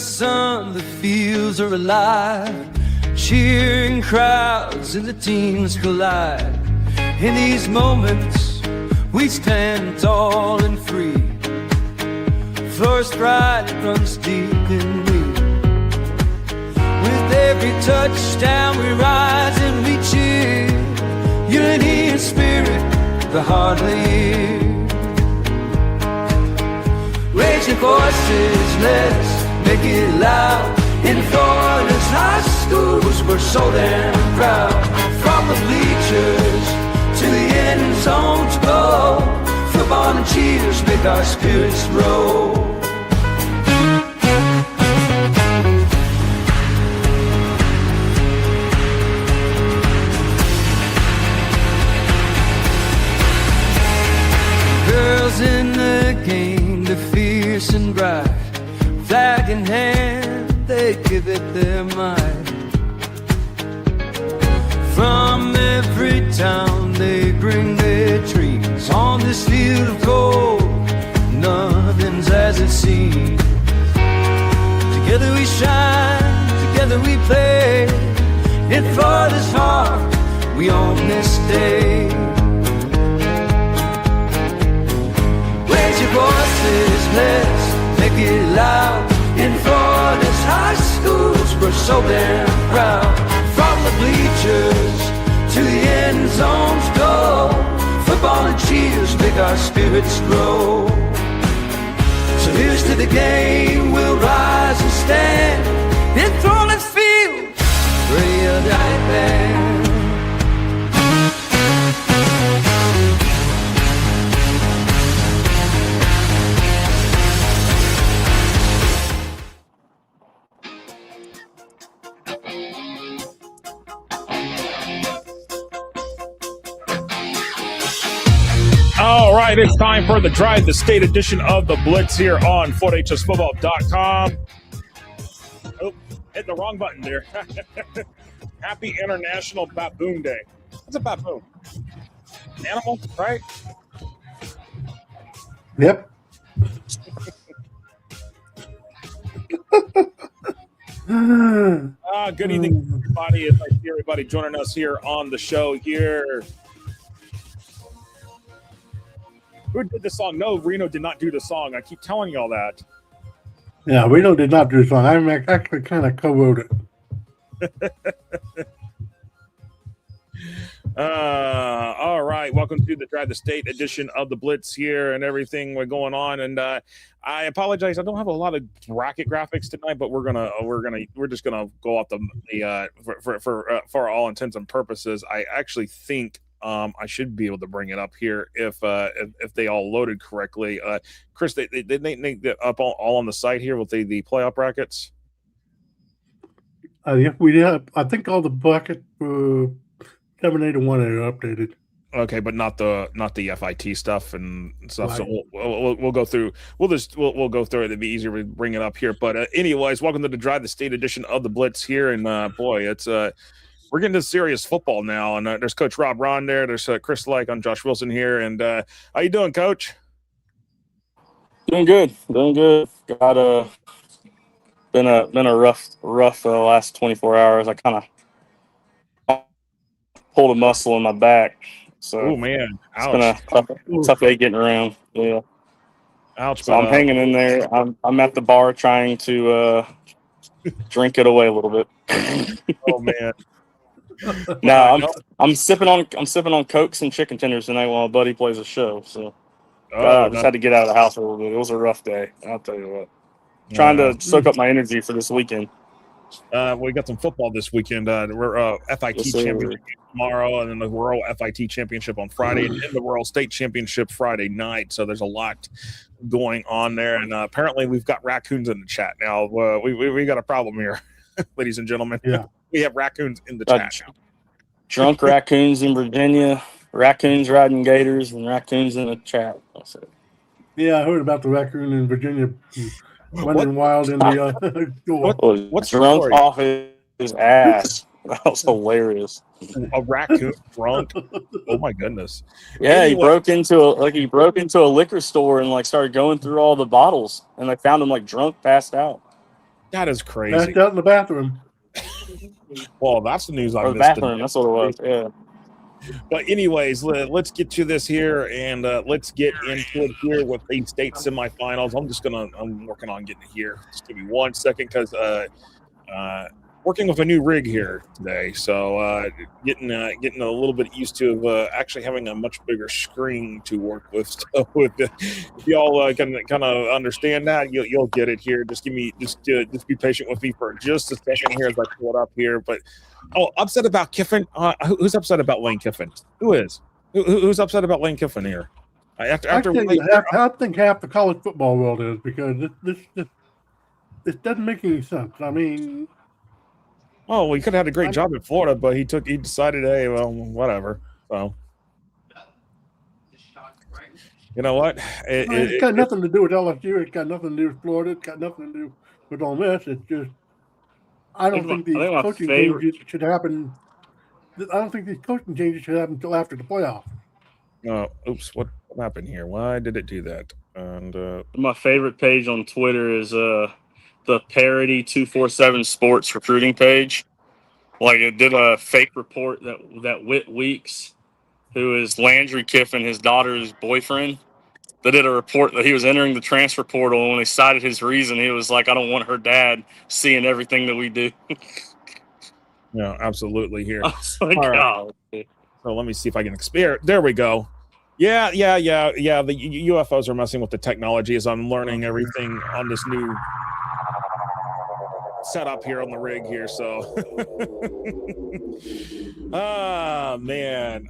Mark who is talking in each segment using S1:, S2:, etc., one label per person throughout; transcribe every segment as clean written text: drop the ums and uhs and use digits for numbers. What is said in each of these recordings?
S1: sun, the fields are alive. Cheering crowds and the teams collide. In these moments, we stand tall and free. First pride runs deep in me. With every touchdown, we rise and we cheer. Unity and spirit, the heart lead. Raising voices, let's make it loud. In Florida's high schools, we're so damn proud. From the bleachers to the end zone to go, football and cheers make our spirits grow. Girls in the game, they're fierce and bright. Flag in hand, they give it their might. From every town they bring their dreams. On this field of gold, nothing's as it seems. Together we shine, together we play. In Florida's heart, we own this day. Raise your voices, let's make it loud. In Florida's high schools, we're so damn proud. From the bleachers to the end zones go, football and cheers make our spirits grow. So here's to the game, we'll rise and stand. In Florida's field, gray or night band.
S2: All right, it's time for the Drive the State edition of the Blitz here on FootHSFootball.com. Oh, hit the wrong button there. Happy International Baboon Day. What's a baboon? An animal, right?
S3: Yep.
S2: Good evening, everybody. It's nice to see everybody joining us here on the show here. Who did the song? No, Reno did not do the song. I keep telling y'all that.
S3: Yeah, Reno did not do the song. I actually kind of co-wrote it.
S2: All right, welcome to the Drive the State edition of the Blitz here and everything we're going on. And I apologize, I don't have a lot of bracket graphics tonight, but we're just gonna go off for all intents and purposes. I actually think I should be able to bring it up here if they all loaded correctly. Chris, they get up all on the site here with the playoff brackets.
S3: Yeah, we did. I think all the bracket 7, 8, and 1 are updated.
S2: Okay, but not the FIT stuff and stuff. Right. So we'll go through. We'll go through it. It'd be easier to bring it up here. But anyways, welcome to the Drive the State edition of the Blitz here. And boy, it's we're getting to serious football now, and there's Coach Rob Ron there. There's Chris Lyke. I'm Josh Wilson here, and how you doing, Coach?
S4: Doing good. Got been a rough last 24 hours. I kind of pulled a muscle in my back, so
S2: oh man, ouch.
S4: It's been a tough day getting around. Yeah,
S2: ouch.
S4: So I'm hanging in there. I'm at the bar trying to drink it away a little bit.
S2: Oh man.
S4: No, I'm sipping on Cokes and chicken tenders tonight while my buddy plays a show. So I just had to get out of the house a little bit. It was a rough day, I'll tell you what. Trying to soak up my energy for this weekend.
S2: We got some football this weekend. We're FIT championship tomorrow, and then the World FIT championship on Friday, and then the World State championship Friday night. So there's a lot going on there, and apparently we've got raccoons in the chat now. We got a problem here, ladies and gentlemen.
S3: Yeah.
S2: We have raccoons in the chat now.
S4: Drunk raccoons in Virginia, raccoons riding gators, and raccoons in the chat.
S3: Yeah, I heard about the raccoon in Virginia running wild in the door.
S4: What's drunk off his ass? That was hilarious.
S2: A raccoon drunk? Oh my goodness!
S4: Yeah, anyway. He broke into a liquor store and started going through all the bottles, and they found him drunk, passed out.
S2: That is crazy.
S3: Passed out in the bathroom.
S2: Well, that's the news I
S4: Or
S2: missed.
S4: the bathroom. That's what it was. Yeah.
S2: But anyways, let's get to this here, and let's get into it here with the state semifinals. I'm working on getting it here. Just give me 1 second, because working with a new rig here today, so getting a little bit used to actually having a much bigger screen to work with. So if y'all can kind of understand that, you'll get it here. Just be patient with me for just a second here as I pull it up here. But upset about Kiffin? Who's upset about Lane Kiffin? Who is? Who's upset about Lane Kiffin here?
S3: I think half the college football world is, because this doesn't make any sense. I mean.
S2: Oh, well, he could have had a great job in Florida, but he decided, hey, well, whatever. So, you know what?
S3: It's got nothing to do with LSU. It's got nothing to do with Florida. It's got nothing to do with Ole Miss. It's just, I don't think these coaching changes should happen. I don't think these coaching changes should happen until after the playoff.
S2: Oh, oops! What happened here? Why did it do that? And
S4: my favorite page on Twitter is the Parody 247 Sports recruiting page. Like, it did a fake report that Whit Weeks, who is Landry Kiffin, his daughter's boyfriend, they did a report that he was entering the transfer portal, and when they cited his reason, he was like, I don't want her dad seeing everything that we do.
S2: Yeah, absolutely here.
S4: I was like,
S2: right. So let me see if I can experience. There we go. Yeah. The UFOs are messing with the technology as I'm learning everything on this new setup here on the rig here. So, oh man.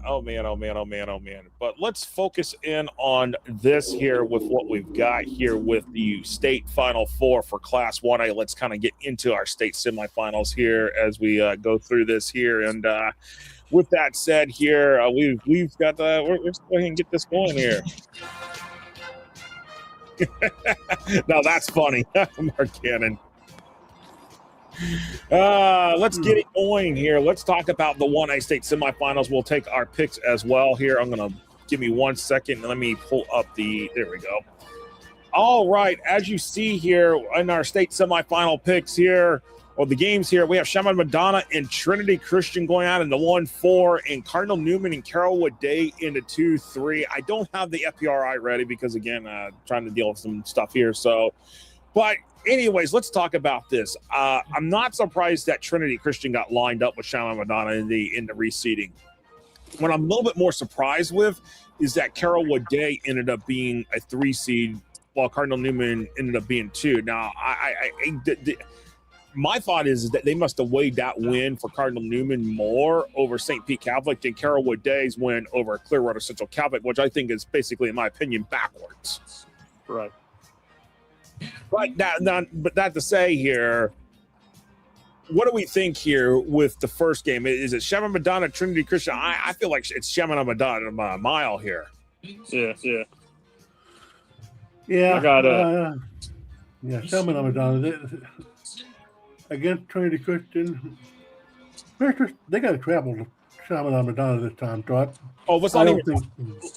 S2: But let's focus in on this here with what we've got here with the state Final Four for Class 1A. Let's kind of get into our state semifinals here as we go through this here. And with that said, here we've got let's go ahead and get this going here. Now that's funny, Mark Cannon. Let's get it going here. Let's talk about the 1A state semifinals. We'll take our picks as well here. I'm gonna give me 1 second. Let me pull up there we go. All right, as you see here in our state semifinal picks here, or the games here, we have Shaman Madonna and Trinity Christian going out in the 1-4, and Cardinal Newman and Carrollwood Day in the 2-3. I don't have the FPRI ready because, again, trying to deal with some stuff here. So, but anyways, let's talk about this. I'm not surprised that Trinity Christian got lined up with Shaman Madonna in the reseeding. What I'm a little bit more surprised with is that Carrollwood Day ended up being a 3 seed, while Cardinal Newman ended up being 2. Now, my thought is that they must have weighed that win for Cardinal Newman more over St. Pete Catholic than Carrollwood Day's win over Clearwater Central Catholic, which I think is basically, in my opinion, backwards.
S4: Right.
S2: But that to say here, what do we think here with the first game? Is it Shaman Madonna, Trinity Christian? I feel like it's Shaman Madonna a mile here.
S4: Yeah.
S3: I got Shaman Madonna. Against Trinity Christian, they got to travel to Shaman Madonna this time. So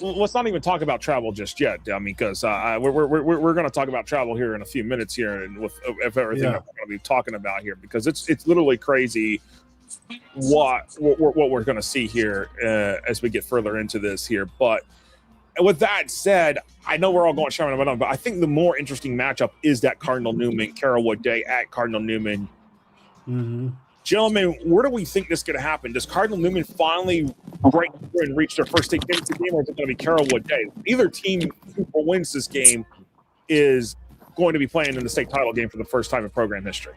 S2: let's not even talk about travel just yet. I mean, because we're going to talk about travel here in a few minutes here, and with everything that we're going to be talking about here, because it's literally crazy what we're going to see here as we get further into this here. But with that said, I know we're all going Shaman Madonna, but I think the more interesting matchup is that Cardinal Newman Carrollwood Day at Cardinal Newman.
S3: Mm-hmm.
S2: Gentlemen, where do we think this is going to happen? Does Cardinal Newman finally break through and reach their first state championship game, or is it going to be Carrollwood Day? Either team who wins this game is going to be playing in the state title game for the first time in program history.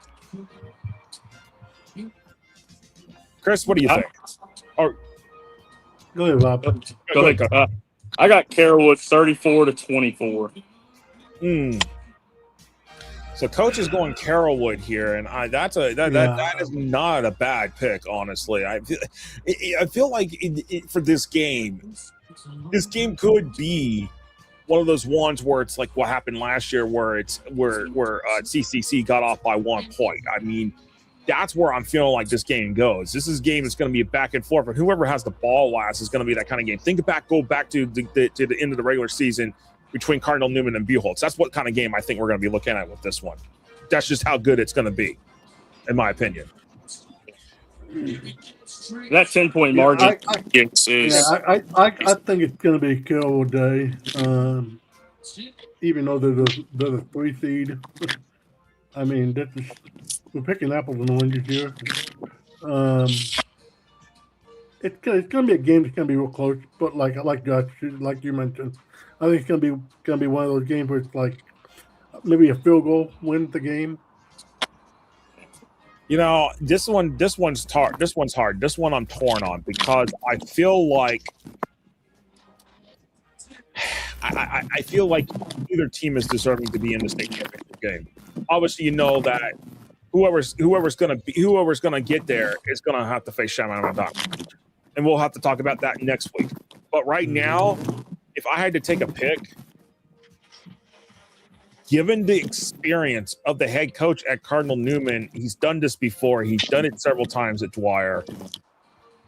S2: Chris, what do you think?
S3: Go ahead, Bob.
S4: Go ahead. I got Carrollwood 34-24.
S2: So coach is going Carrollwood here, and that is not a bad pick, honestly. I feel like for this game could be one of those ones where it's like what happened last year, where CCC got off by 1 point. I mean, that's where I'm feeling like this game goes. This game is going to be a back and forth, but whoever has the ball last is going to be that kind of game. Go back to the end of the regular season between Cardinal Newman and Buchholz. That's what kind of game I think we're going to be looking at with this one. that's just how good it's going to be, in my opinion.
S4: That 10-point margin
S3: I think it's going to be Carroll Day, even though they're the 3 seed. I mean, we're picking apples and oranges here. It's gonna be a game that's gonna be real close, but like Josh, like you mentioned, I think it's gonna be one of those games where it's like maybe a field goal wins the game.
S2: This one's hard. This one I'm torn on because I feel like I feel like either team is deserving to be in the state championship game. Obviously, that whoever's gonna get there is gonna have to face Semifinal, and we'll have to talk about that next week. But right now, if I had to take a pick, given the experience of the head coach at Cardinal Newman, he's done this before. He's done it several times at Dwyer.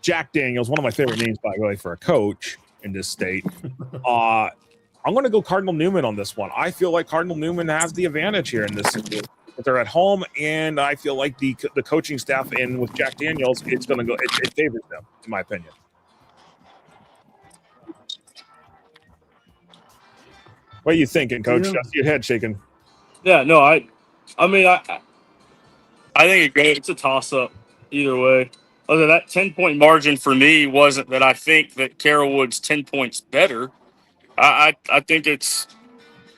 S2: Jack Daniels, one of my favorite names, by the way, for a coach in this state. I'm going to go Cardinal Newman on this one. I feel like Cardinal Newman has the advantage here in this situation. They're at home, and I feel like the coaching staff and with Jack Daniels, it's going to go. It favors them, in my opinion. What are you thinking, Coach? I see your head shaking.
S4: Yeah, no, I mean, I think it's a toss-up either way. Other that 10-point margin for me wasn't that I think that Carrollwood's 10 points better. I think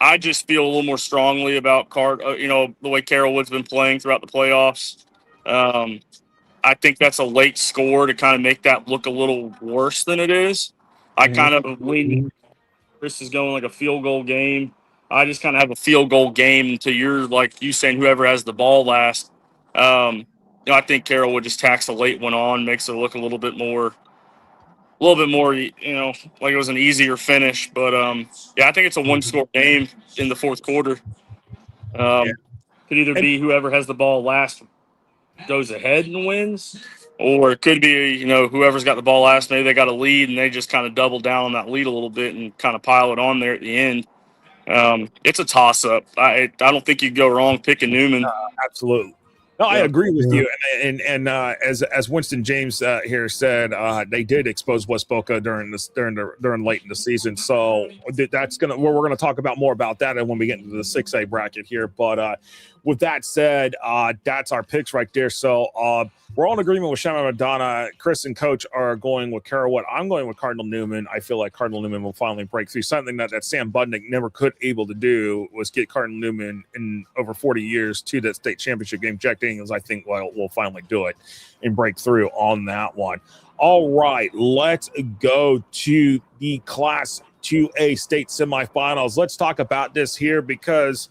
S4: I just feel a little more strongly about the way Carrollwood's been playing throughout the playoffs. I think that's a late score to kind of make that look a little worse than it is. I kind of lean. Chris is going like a field goal game. I just kind of have a field goal game to you saying whoever has the ball last. I think Carrollwood just tacks a late one on, makes it look a little bit more, like it was an easier finish. But I think it's a one-score game in the fourth quarter. Could either be whoever has the ball last goes ahead and wins, or it could be, whoever's got the ball last, maybe they got a lead and they just kind of double down on that lead a little bit and kind of pile it on there at the end. It's a toss-up. I don't think you go wrong picking Newman.
S2: Absolutely. No, I agree with you. And as Winston James here said, they did expose West Boca during late in the season. So that's we're gonna talk about more about that when we get into the 6A bracket here. But with that said, that's our picks right there. So we're all in agreement with Shama Madonna. Chris and Coach are going with Carrollwood. I'm going with Cardinal Newman. I feel like Cardinal Newman will finally break through. Something that Sam Budnick never could able to do was get Cardinal Newman in over 40 years to that state championship game. Jack Daniels, I think, will finally do it and break through on that one. All right, let's go to the Class 2A state semifinals. Let's talk about this here because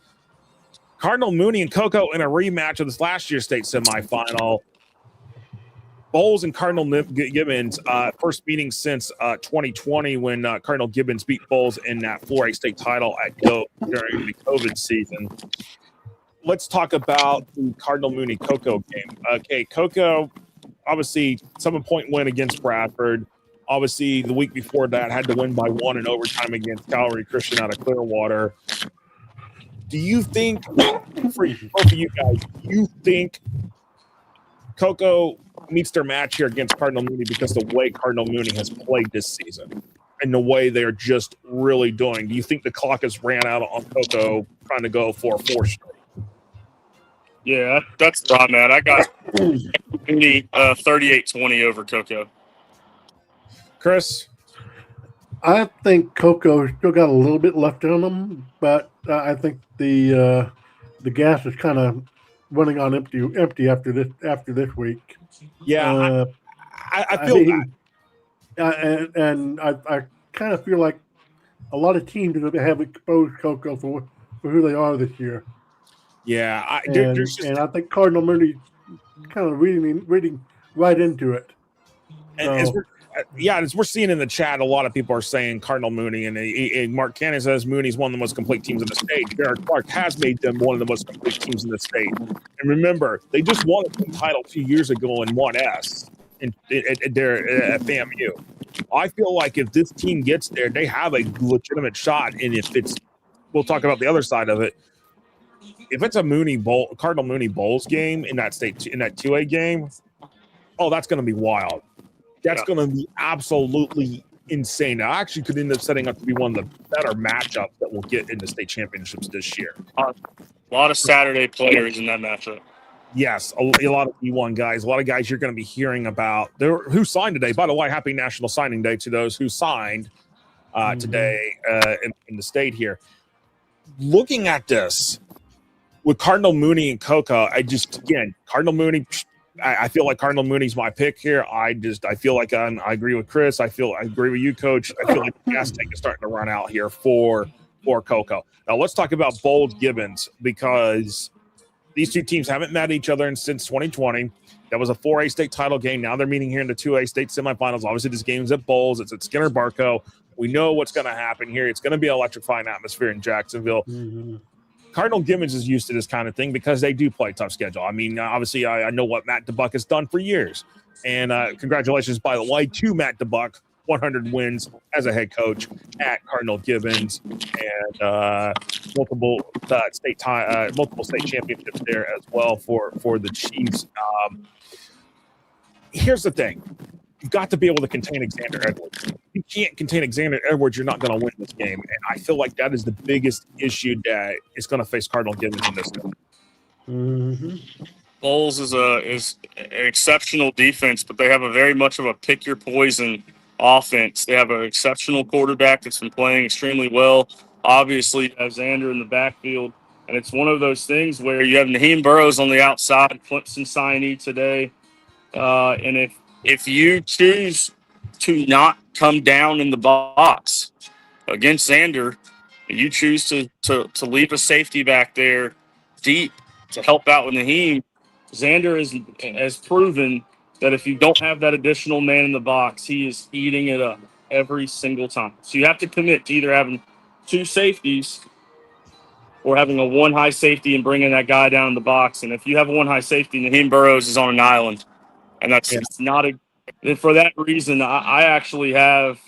S2: Cardinal Mooney and Cocoa in a rematch of this last year's state semifinal. Bowles and Cardinal Gibbons, first meeting since 2020 when Cardinal Gibbons beat Bowles in that 4A state title at Go during the COVID season. Let's talk about the Cardinal Mooney Cocoa game. Okay, Cocoa, obviously, 7-point win against Bradford. Obviously, the week before that, had to win by 1 in overtime against Calvary Christian out of Clearwater. Do you think, for both of you guys, do you think Cocoa meets their match here against Cardinal Mooney because the way Cardinal Mooney has played this season and the way they're just really doing? Do you think the clock has ran out on Cocoa trying to go for 4 straight?
S4: Yeah, that's where I'm at. I got Mooney 38-20 over Cocoa.
S2: Chris?
S3: I think Cocoa still got a little bit left in them, but I think the gas is kind of running on empty after this week.
S2: Yeah, I feel
S3: that. And I kind of feel like a lot of teams have exposed Cocoa for who they are this year.
S2: Yeah,
S3: I think Cardinal Mooney kind of reading right into it.
S2: As we're seeing in the chat, a lot of people are saying Cardinal Mooney, and Mark Cannon says Mooney's one of the most complete teams in the state. Derek Clark has made them one of the most complete teams in the state. And remember, they just won a title 2 years ago in 1S at FAMU. I feel like if this team gets there, they have a legitimate shot. And if we'll talk about the other side of it. if it's a Cardinal Mooney Bulls game in that 2A game, that's going to be wild. That's going to be absolutely insane. I actually could end up setting up to be one of the better matchups that we'll get in the state championships this year.
S4: A lot of Saturday players in that matchup.
S2: Yes, a lot of E1 guys, a lot of guys you're going to be hearing about. Who signed today? By the way, happy National Signing Day to those who signed today in the state here. Looking at this with Cardinal Mooney and Cocoa, Cardinal Mooney. I feel like Cardinal Mooney's my pick here. I feel like I agree with Chris. I agree with you, Coach. I feel like the gas tank is starting to run out here for Cocoa. Now let's talk about Bowles Gibbons, because these two teams haven't met each other since 2020. That was a 4A state title game. Now they're meeting here in the 2A state semifinals. Obviously, this game's at Bowles. It's at Skinner Barco. We know what's going to happen here. It's going to be an electrifying atmosphere in Jacksonville. Mm-hmm. Cardinal Gibbons is used to this kind of thing because they do play a tough schedule. I mean, obviously, I know what Matt DeBuck has done for years. And congratulations, by the way, to Matt DeBuck, 100 wins as a head coach at Cardinal Gibbons, and multiple state championships there as well for the Chiefs. Here's the thing. You've got to be able to contain Xander Edwards. If you can't contain Xander Edwards, you're not going to win this game. And I feel like that is the biggest issue that is going to face Cardinal Gibbons in this game.
S3: Mm-hmm.
S4: Bowles is an exceptional defense, but they have a very much of a pick your poison offense. They have an exceptional quarterback that's been playing extremely well. Obviously, you have Xander in the backfield, and it's one of those things where you have Naheem Burrows on the outside, Clemson signee today, and if you choose to not come down in the box against Xander, you choose to leave a safety back there deep to help out with Naheem, Xander has proven that if you don't have that additional man in the box, he is eating it up every single time. So you have to commit to either having two safeties or having a one high safety and bringing that guy down in the box. And if you have one high safety, Naheem Burrows is on an island. And that's not a. And for that reason, I actually have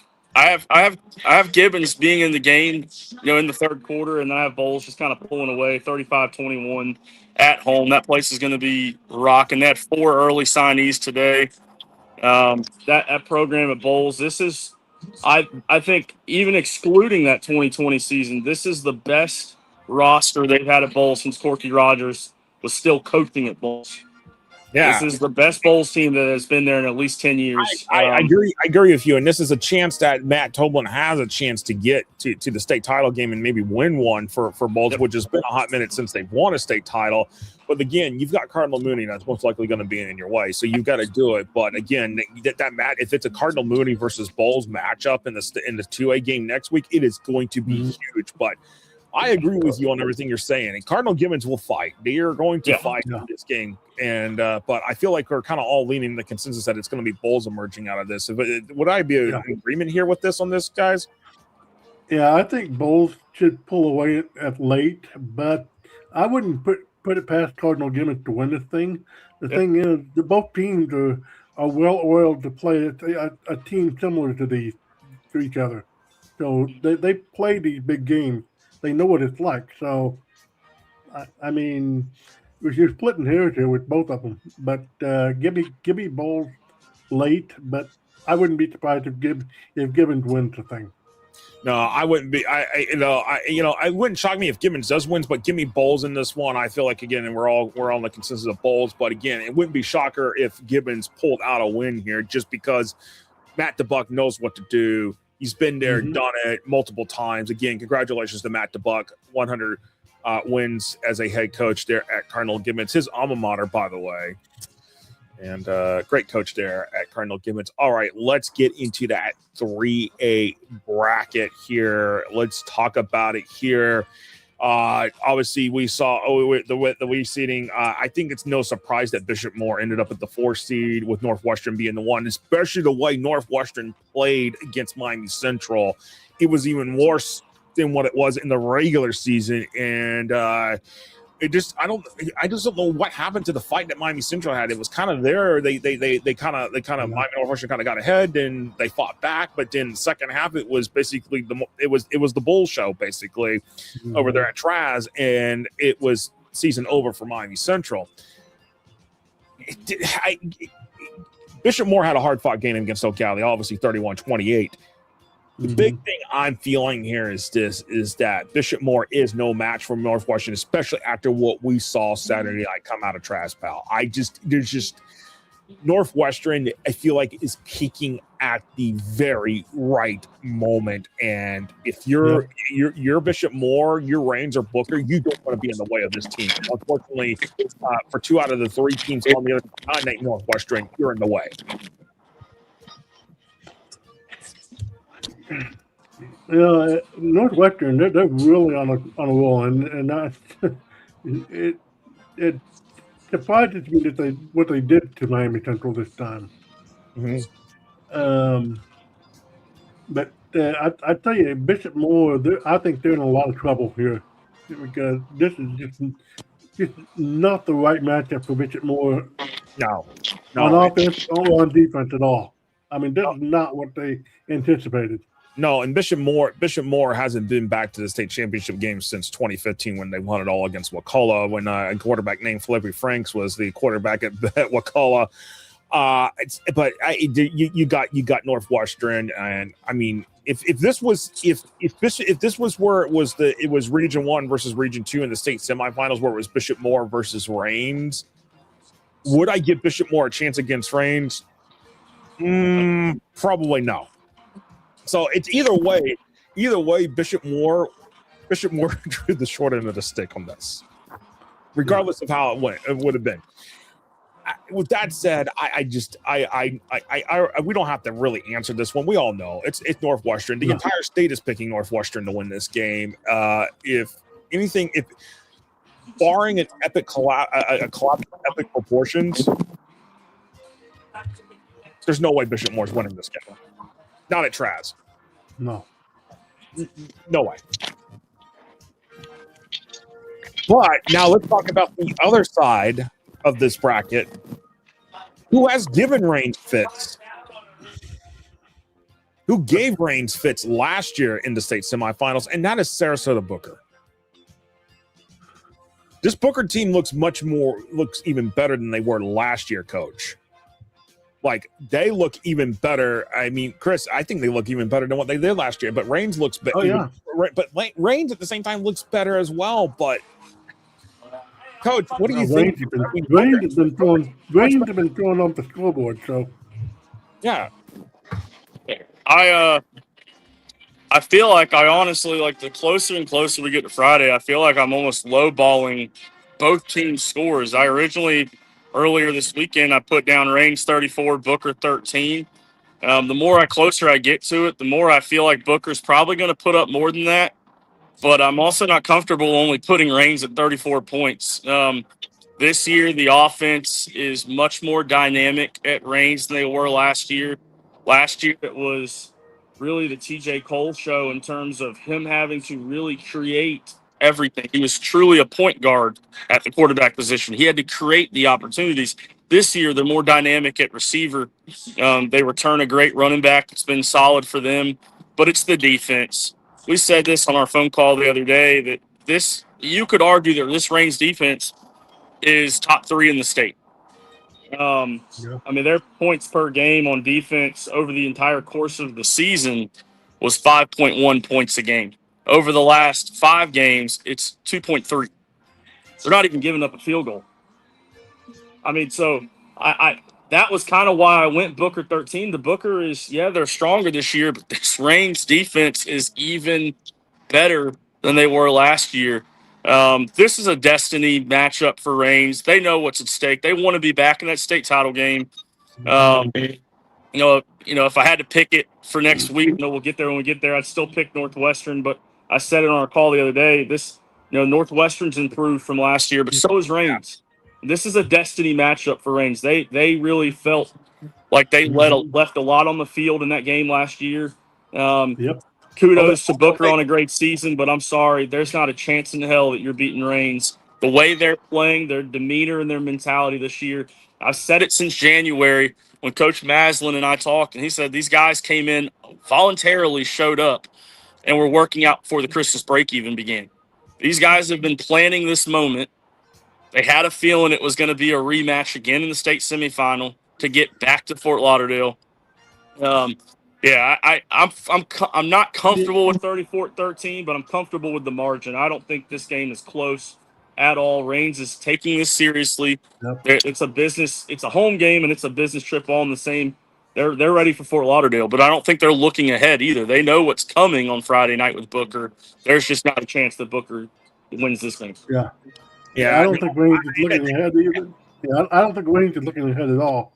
S4: Gibbons being in the game, in the third quarter, and then I have Bowles just kind of pulling away, 35-21 at home. That place is going to be rocking. They had 4 early signees today. That program at Bowles, this is, I think, even excluding that 2020 season, this is the best roster they've had at Bowles since Corky Rogers was still coaching at Bowles. Yeah. This is the best Bowles team that has been there in at least 10 years.
S2: I agree with you. And this is a chance that Matt Toblin has a chance to get to the state title game and maybe win one for Bowles, which has been a hot minute since they've won a state title. But again, you've got Cardinal Mooney that's most likely going to be in your way. So you've got to do it. But again, if it's a Cardinal Mooney versus Bowles matchup in the 2A game next week, it is going to be huge. But I agree with you on everything you're saying. And Cardinal Gibbons will fight. They are going to fight in this game. And but I feel like we're kind of all leaning the consensus that it's going to be Bowles emerging out of this. Would I be in agreement here with this on this, guys?
S3: Yeah, I think Bowles should pull away at late, but I wouldn't put it past Cardinal Gibbons to win this thing. The thing is, both teams are well-oiled to play a team similar to each other. So they play these big games. They know what it's like. So, I mean, you're splitting hairs here with both of them. But give me Bowles late. But I wouldn't be surprised if Gibbons wins the thing.
S2: No, I wouldn't be. It wouldn't shock me if Gibbons does wins. But give me Bowles in this one. I feel like again, and we're on the consensus of Bowles. But again, it wouldn't be shocker if Gibbons pulled out a win here, just because Matt DeBuck knows what to do. He's been there, done it multiple times. Again, congratulations to Matt DeBuck, 100 wins as a head coach there at Cardinal Gibbons. His alma mater, by the way. And great coach there at Cardinal Gibbons. All right, let's get into that 3A bracket here. Let's talk about it here. Obviously, we saw the Wii seeding. I think it's no surprise that Bishop Moore ended up at the 4 seed with Northwestern being the 1, especially the way Northwestern played against Miami Central. It was even worse than what it was in the regular season, and I just don't know what happened to the fight that Miami Central had. It was kind of there. They kind of Miami Northwestern kind of got ahead and they fought back, but then the second half it was basically it was the bull show basically over there at Traz, and it was season over for Miami Central. Bishop Moore had a hard-fought game against Ocala, obviously 31-28. The big thing I'm feeling here is that Bishop Moore is no match for Northwestern, especially after what we saw Saturday night come out of Trash Pal. Northwestern, I feel like, is peaking at the very right moment. And if you're Bishop Moore, your Reigns or Booker, you don't want to be in the way of this team. Unfortunately, for 2 out of the 3 teams on the other side, Northwestern, you're in the way.
S3: Yeah, Northwestern, they're really on a roll, and that's it surprises me that what they did to Miami Central this time. But I tell you, Bishop Moore, I think they're in a lot of trouble here because this is just not the right matchup for Bishop Moore.
S2: No.
S3: On offense or on defense at all. I mean, this is not what they anticipated.
S2: No, and Bishop Moore hasn't been back to the state championship game since 2015 when they won it all against Wakulla, when a quarterback named Felipe Franks was the quarterback at Wakulla. You got Northwestern, and I mean, if this was where it was Region 1 versus Region 2 in the state semifinals, where it was Bishop Moore versus Reigns, would I give Bishop Moore a chance against Reigns? Probably no. So it's either way, Bishop Moore drew the short end of the stick on this, regardless of how it would have been. With that said, we don't have to really answer this one. We all know it's Northwestern. The entire state is picking Northwestern to win this game. If barring an epic collapse, epic proportions, there's no way Bishop Moore's winning this game. Not at Traz.
S3: No
S2: way. But now let's talk about the other side of this bracket. Who has given Reigns fits? Who gave Reigns fits last year in the state semifinals? And that is Sarasota Booker. This Booker team looks even better than they were last year, Coach. Like, they look even better. I mean, Chris, I think they look even better than what they did last year. But Reigns looks better.
S3: Oh, yeah.
S2: But Reigns at the same time looks better as well. But, Coach, what do you think?
S3: Reigns has been throwing off the scoreboard. So,
S2: yeah.
S4: I feel like I honestly, like, the closer and closer we get to Friday, I feel like I'm almost lowballing both teams' scores. Earlier this weekend, I put down Reigns 34, Booker 13. The more closer I get to it, the more I feel like Booker's probably going to put up more than that. But I'm also not comfortable only putting Reigns at 34 points. This year, the offense is much more dynamic at Reigns than they were last year. Last year, it was really the TJ Cole show in terms of him having to really create everything. He was truly a point guard at the quarterback position. He had to create the opportunities. This year, they're more dynamic at receiver. They return a great running back. It's been solid for them, but it's the defense. We said this on our phone call the other day that you could argue that this Reigns defense is top 3 in the state. I mean, their points per game on defense over the entire course of the season was 5.1 points a game. Over the last 5 games, it's 2.3. They're not even giving up a field goal. I mean, so that was kind of why I went Booker 13. The Booker is, they're stronger this year, but this Reigns defense is even better than they were last year. This is a destiny matchup for Reigns. They know what's at stake. They want to be back in that state title game. If I had to pick it for next week, we'll get there when we get there. I'd still pick Northwestern, but I said it on our call the other day. Northwestern's improved from last year, but so is Reigns. This is a destiny matchup for Reigns. They really felt like they left a lot on the field in that game last year. Kudos to Booker on a great season, but I'm sorry, there's not a chance in hell that you're beating Reigns. The way they're playing, their demeanor and their mentality this year. I've said it since January when Coach Maslin and I talked, and he said these guys came in, voluntarily showed up, and were working out before the Christmas break even began. These guys have been planning this moment They had a feeling it was going to be a rematch again in the state semifinal to get back to Fort Lauderdale. I'm not comfortable with 34-13, but I'm comfortable with the margin. I don't think this game is close at all. Reigns is taking this seriously.
S3: Yep.
S4: It's a home game, and it's a business trip all in the same. They're ready for Fort Lauderdale, but I don't think they're looking ahead either. They know what's coming on Friday night with Booker. There's just not a chance that Booker wins this game.
S3: Yeah. I don't think Reigns is looking ahead either. Yeah, I don't think Reigns is looking ahead at all.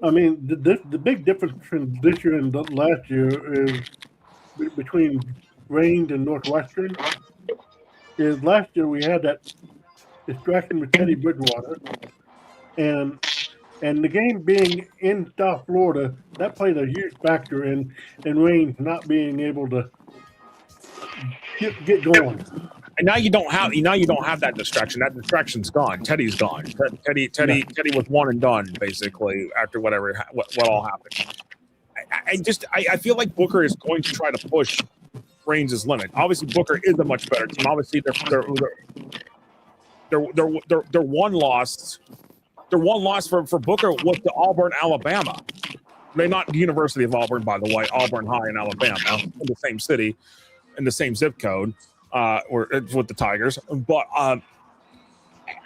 S3: I mean, the big difference between this year and last year is between Reigns and Northwestern. Is last year we had that distraction with Teddy Bridgewater, and the game being in South Florida, that played a huge factor in Reigns not being able to get going.
S2: And now you don't have that distraction. That distraction's gone. Teddy's gone. Teddy was one and done basically after what all happened. I feel like Booker is going to try to push Reigns' limit. Obviously, Booker is a much better team. Obviously, their one loss. Their one loss for Booker was to Auburn, Alabama. They're not the University of Auburn, by the way. Auburn High in Alabama, in the same city, in the same zip code. Or with the Tigers, but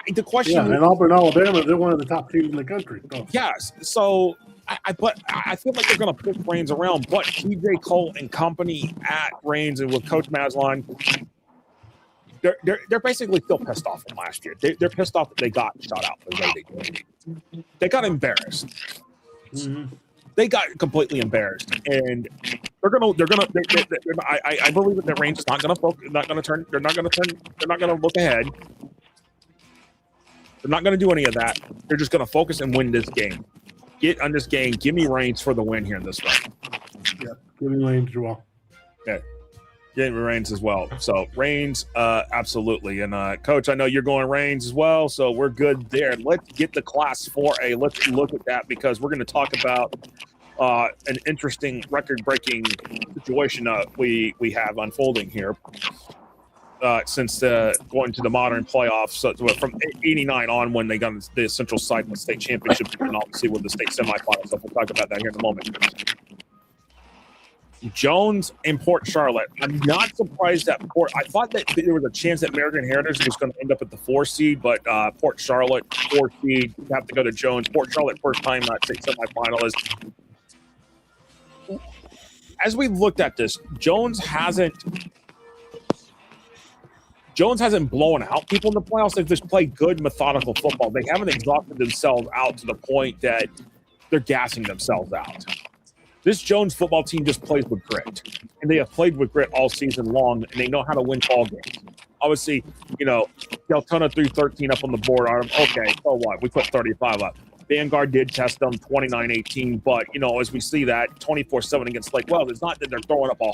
S2: the question.
S3: Yeah, and Auburn, Alabama, they're one of the top teams in the country. So.
S2: Yes, so I feel like they're going to push Reigns around, but TJ Cole and company at Reigns and with Coach Masline, they're basically still pissed off from last year. They're pissed off that they got shot out the way they did. They got embarrassed.
S3: Mm-hmm.
S2: They got completely embarrassed, and I believe that Reigns is not going to focus. They're not going to look ahead. They're not going to do any of that. They're just going to focus and win this game. Get on this game. Give me Reigns for the win here in this one.
S3: Yeah, give me Reigns as well.
S2: Yeah, give me Reigns as well. So Reigns, absolutely. And Coach, I know you're going Reigns as well, so we're good there. Let's get the Class 4A. Let's look at that because we're going to talk about an interesting record-breaking situation we have unfolding here since going to the modern playoffs. So from '89 on, when they got the Central Cycling State Championship, and obviously with the state semifinals. So we'll talk about that here in a moment. Jones and Port Charlotte. I'm not surprised that Port. I thought that there was a chance that American Heritage was going to end up at the 4 seed, but Port Charlotte 4 seed have to go to Jones. Port Charlotte first time state semifinalist. As we looked at this, Jones hasn't blown out people in the playoffs. They've just played good, methodical football. They haven't exhausted themselves out to the point that they're gassing themselves out. This Jones football team just plays with grit, and they have played with grit all season long, and they know how to win ball games. Obviously, Deltona threw 13 up on the board on them. Okay, so what? We put 35 up. Vanguard did test them 29-18, but, as we see that 24-7 against Lake, well, it's not that they're throwing up a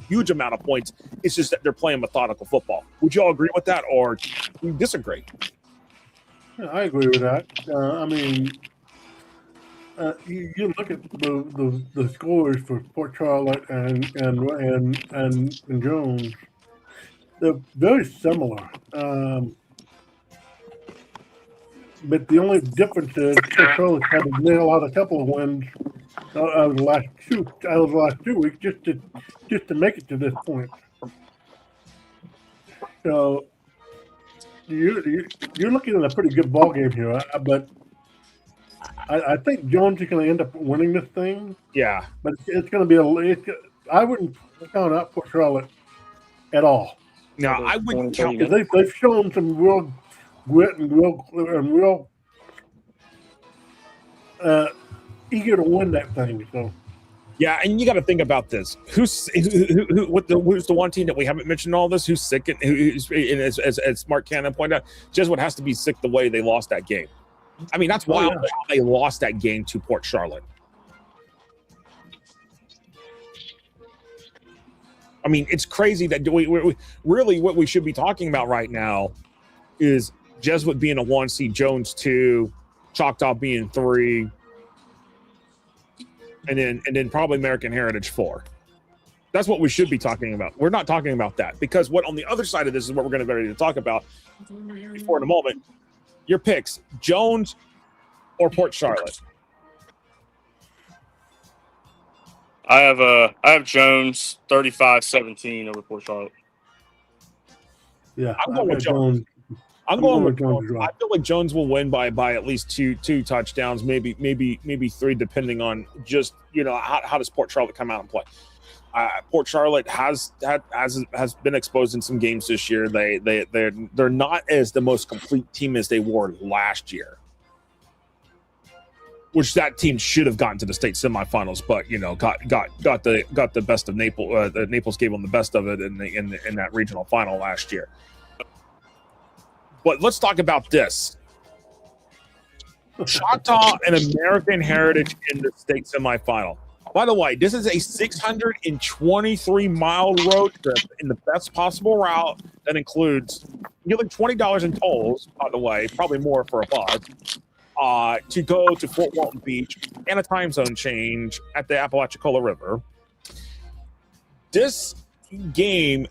S2: huge amount of points. It's just that they're playing methodical football. Would you all agree with that, or do you disagree?
S3: Yeah, I agree with that. I mean, you look at the scores for Port Charlotte and Jones. They're very similar. But the only difference is Port Charlotte had to nail out a couple of wins out of the last 2 weeks just to make it to this point. So you're looking at a pretty good ball game here, but I think Jones is going to end up winning this thing.
S2: Yeah,
S3: but it's going to be I wouldn't count out Port Charlotte at all.
S2: No, I wouldn't count.
S3: They've shown some real grit and real eager to win that thing. So.
S2: Yeah, and you got to think about this. Who's the one team that we haven't mentioned all this? Who's sick? And as Mark Cannon pointed out, Jesuit has to be sick the way they lost that game. I mean, that's why they lost that game to Port Charlotte. I mean, it's crazy that we really what we should be talking about right now is Jesuit being a 1 seed, Jones 2, Choctaw being 3, and then probably American Heritage 4. That's what we should be talking about. We're not talking about that because what on the other side of this is what we're going to be ready to talk about before in a moment. Your picks, Jones or Port Charlotte?
S4: I have Jones 35-17 over Port Charlotte.
S3: Yeah,
S2: I'm going with Jones. I'm going with Jones. I feel like Jones will win by at least two touchdowns, maybe 3, depending on just how does Port Charlotte come out and play. Port Charlotte has been exposed in some games this year. They're not as the most complete team as they were last year, which that team should have gotten to the state semifinals, but got the best of Naples. Naples gave them the best of it in that regional final last year. But let's talk about this. Choctaw and American Heritage in the state semifinal. By the way, this is a 623-mile road trip in the best possible route that includes nearly $20 in tolls, by the way, probably more for a bus, to go to Fort Walton Beach and a time zone change at the Apalachicola River. This game,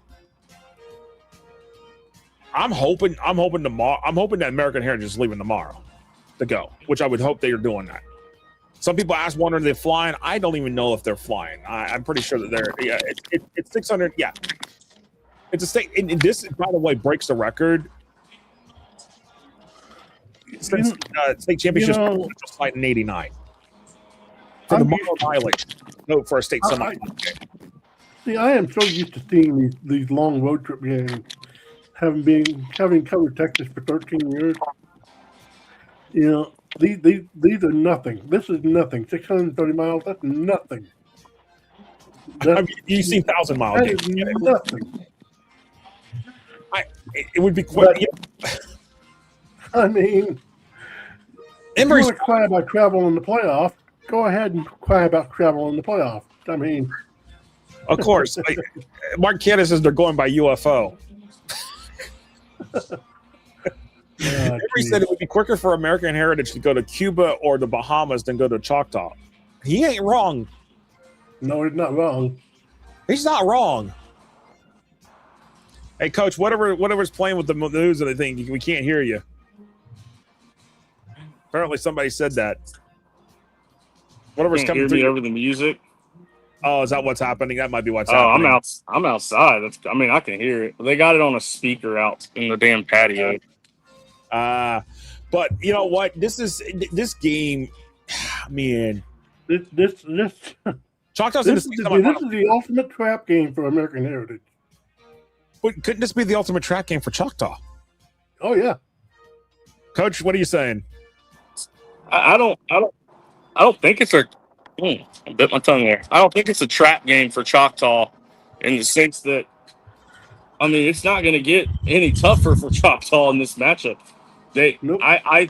S2: I'm hoping that American Heritage is leaving tomorrow to go, which I would hope they are doing that. Some people wondering if they're flying. I don't even know if they're flying. I'm pretty sure that they're. Yeah, it's 600. Yeah, it's a state. And this, by the way, breaks the record since state championship flight in '89 for the Marble mileage. No, for a state semifinal game.
S3: See, I am so used to seeing these long road trip games, having covered Texas for 13 years. These are nothing. This is nothing. 630 miles, that's nothing.
S2: You've seen 1,000 miles.
S3: That is nothing.
S2: It would be quick.
S3: I mean, if you want to cry about travel in the playoff, go ahead and cry about travel in the playoff. I mean,
S2: of course. Mark Cannon says they're going by UFO. Henry said it would be quicker for American Heritage to go to Cuba or the Bahamas than go to Choctaw. He ain't wrong.
S3: No, he's not wrong.
S2: He's not wrong. Hey, Coach, whatever's playing with the news and everything, we can't hear you. Apparently, somebody said that. Whatever's coming through
S4: over the music.
S2: Oh, is that what's happening? That might be what's happening.
S4: I'm outside. I can hear it. They got it on a speaker out in the damn patio.
S2: But you know what? This game, man.
S3: This
S2: Choctaw's
S3: this is the ultimate trap game for American Heritage.
S2: But couldn't this be the ultimate trap game for Choctaw?
S3: Oh yeah,
S2: Coach, what are you saying?
S4: I don't think it's a. I bit my tongue there. I don't think it's a trap game for Choctaw, in the sense that, I mean, it's not going to get any tougher for Choctaw in this matchup.
S3: Nope.
S4: I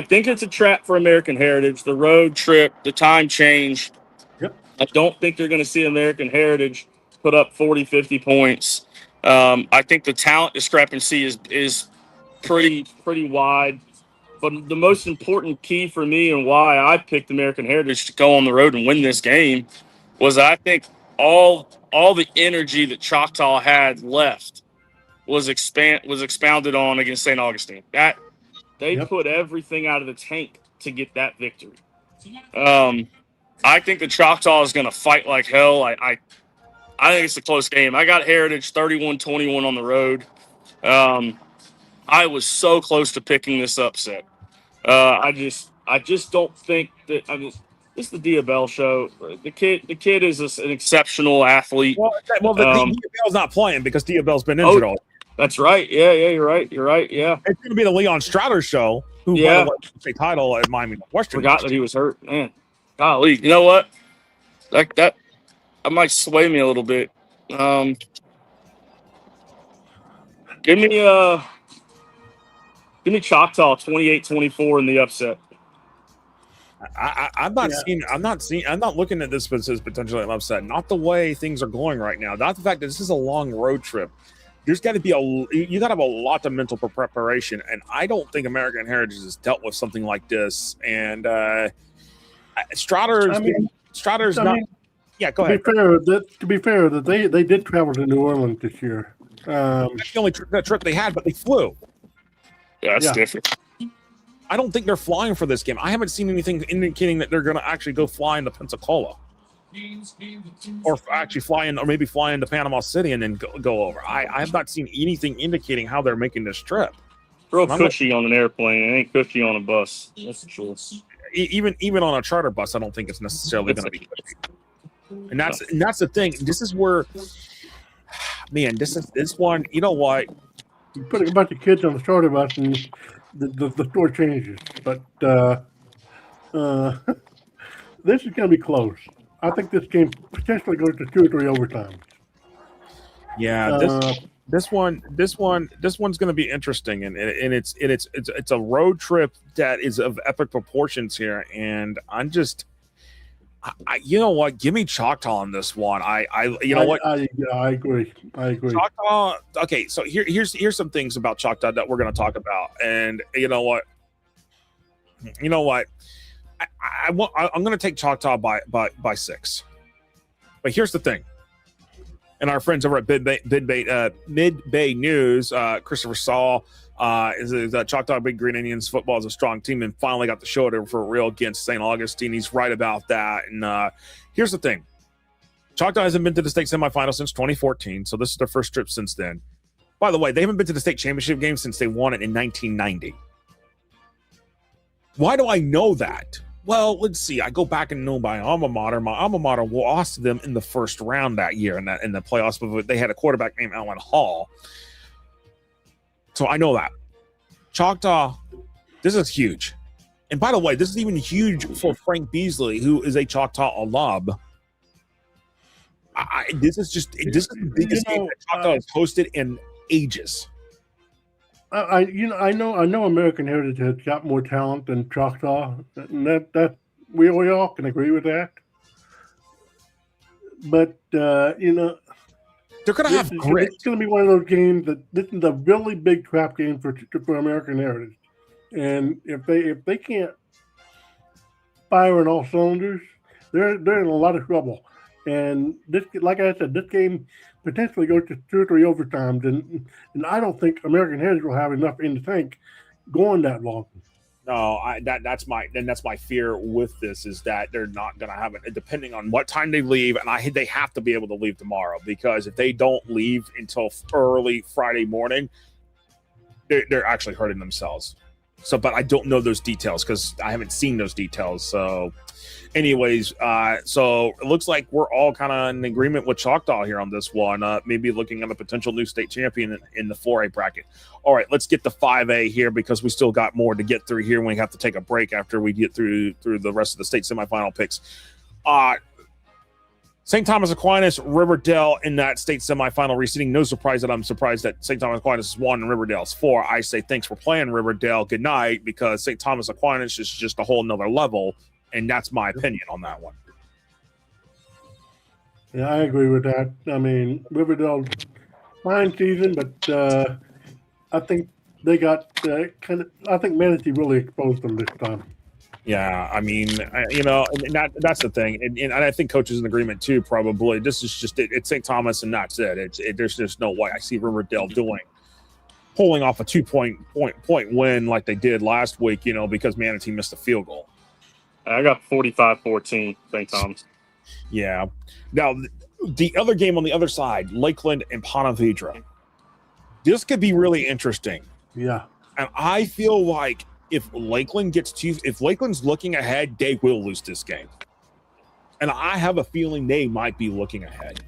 S4: think it's a trap for American Heritage. The road trip, the time change.
S3: Yep.
S4: I don't think they're going to see American Heritage put up 40, 50 points. I think the talent discrepancy is pretty wide. But the most important key for me and why I picked American Heritage to go on the road and win this game was I think all the energy that Choctaw had left was expounded on against St. Augustine. That they put everything out of the tank to get that victory. I think the Choctaw is going to fight like hell. I think it's a close game. I got Heritage 31-21 on the road. I was so close to picking this upset. I just don't think that. I mean, this is the Diabell show. The kid is an exceptional athlete.
S2: Well, Diabell's not playing because Diabell's been injured all.
S4: That's right. Yeah, you're right. Yeah.
S2: It's going to be the Leon Strouder show, who won the state title at Miami Western.
S4: Forgot that he was hurt. Man, golly, you know what? That might sway me a little bit. Give me Choctaw 28-24 in the upset.
S2: I'm not looking at this as potentially an upset. Not the way things are going right now. Not the fact that this is a long road trip. There's got to be you got to have a lot of mental preparation, and I don't think American Heritage has dealt with something like this. And Strouder's not. Yeah, go ahead.
S3: To be fair, that they did travel to New Orleans this year.
S2: That's the only trip they had, but they flew.
S4: Yeah, that's different.
S2: I don't think they're flying for this game. I haven't seen anything indicating that they're going to actually go fly into Pensacola, or actually fly in, or maybe fly into Panama City and then go over. I have not seen anything indicating how they're making this trip.
S4: Real cushy on an airplane. It ain't cushy on a bus. That's for sure.
S2: Even on a charter bus, I don't think it's necessarily going to be cushy. And that's the thing. This is where, man, this one. You know what?
S3: You put a bunch of kids on the charter bus and the store changes. But this is going to be close. I think this game potentially goes to 2 or 3 overtimes.
S2: Yeah, this one's going to be interesting, and it's a road trip that is of epic proportions here, and I'm just. You know what? Give me Choctaw on this one. I agree.
S3: Choctaw.
S2: Okay, so here's some things about Choctaw that we're going to talk about, and you know what? I'm going to take Choctaw by 6. But here's the thing. And our friends over at Mid-Bay News, Christopher Saul, is Choctaw Big Green Indians football is a strong team and finally got the show for real against St. Augustine. He's right about that. And here's the thing. Choctaw hasn't been to the state semifinal since 2014, so this is their first trip since then. By the way, they haven't been to the state championship game since they won it in 1990. Why do I know that? Well, let's see. I go back and know my alma mater. My alma mater lost to them in the first round that year in the playoffs, but they had a quarterback named Alan Hall. So I know that. Choctaw, this is huge. And by the way, this is even huge for Frank Beasley, who is a Choctaw alum. This is the biggest game that Choctaw has hosted in ages.
S3: I know American Heritage has got more talent than Choctaw, and that we all can agree with that. But
S2: they're going to have grit.
S3: It's going to be one of those games that this is a really big trap game for American Heritage, and if they can't fire on all cylinders, they're in a lot of trouble. And this, like I said, this game potentially goes to 2 or 3 overtimes, and I don't think American Heritage will have enough in the tank going that long.
S2: No, that's my fear with this is that they're not going to have it, depending on what time they leave, and they have to be able to leave tomorrow, because if they don't leave until early Friday morning, they're actually hurting themselves. So, but I don't know those details because I haven't seen those details. So, anyways, so it looks like we're all kind of in agreement with Choctaw here on this one. Maybe looking at a potential new state champion in the 4A bracket. All right, let's get the 5A here because we still got more to get through here. We have to take a break after we get through the rest of the state semifinal picks. St. Thomas Aquinas, Riverdale in that state semifinal reseeding. No surprise that I'm surprised that St. Thomas Aquinas is 1 and Riverdale's 4. I say thanks for playing, Riverdale. Good night, because St. Thomas Aquinas is just a whole nother level, and that's my opinion on that one.
S3: Yeah, I agree with that. I mean, Riverdale, fine season, but I think they got I think Manatee really exposed them this time.
S2: Yeah, I mean, and that's the thing, and I think coach is in agreement too. Probably this is just it's St. Thomas, and that's it. There's just no way I see Riverdale pulling off a 2-point win like they did last week. Because Manatee missed a field goal.
S4: I got 45-14, St. Thomas.
S2: Yeah. Now the other game on the other side, Lakeland and Ponte Vedra. This could be really interesting.
S3: Yeah,
S2: and I feel like. If Lakeland's looking ahead, they will lose this game. And I have a feeling they might be looking ahead.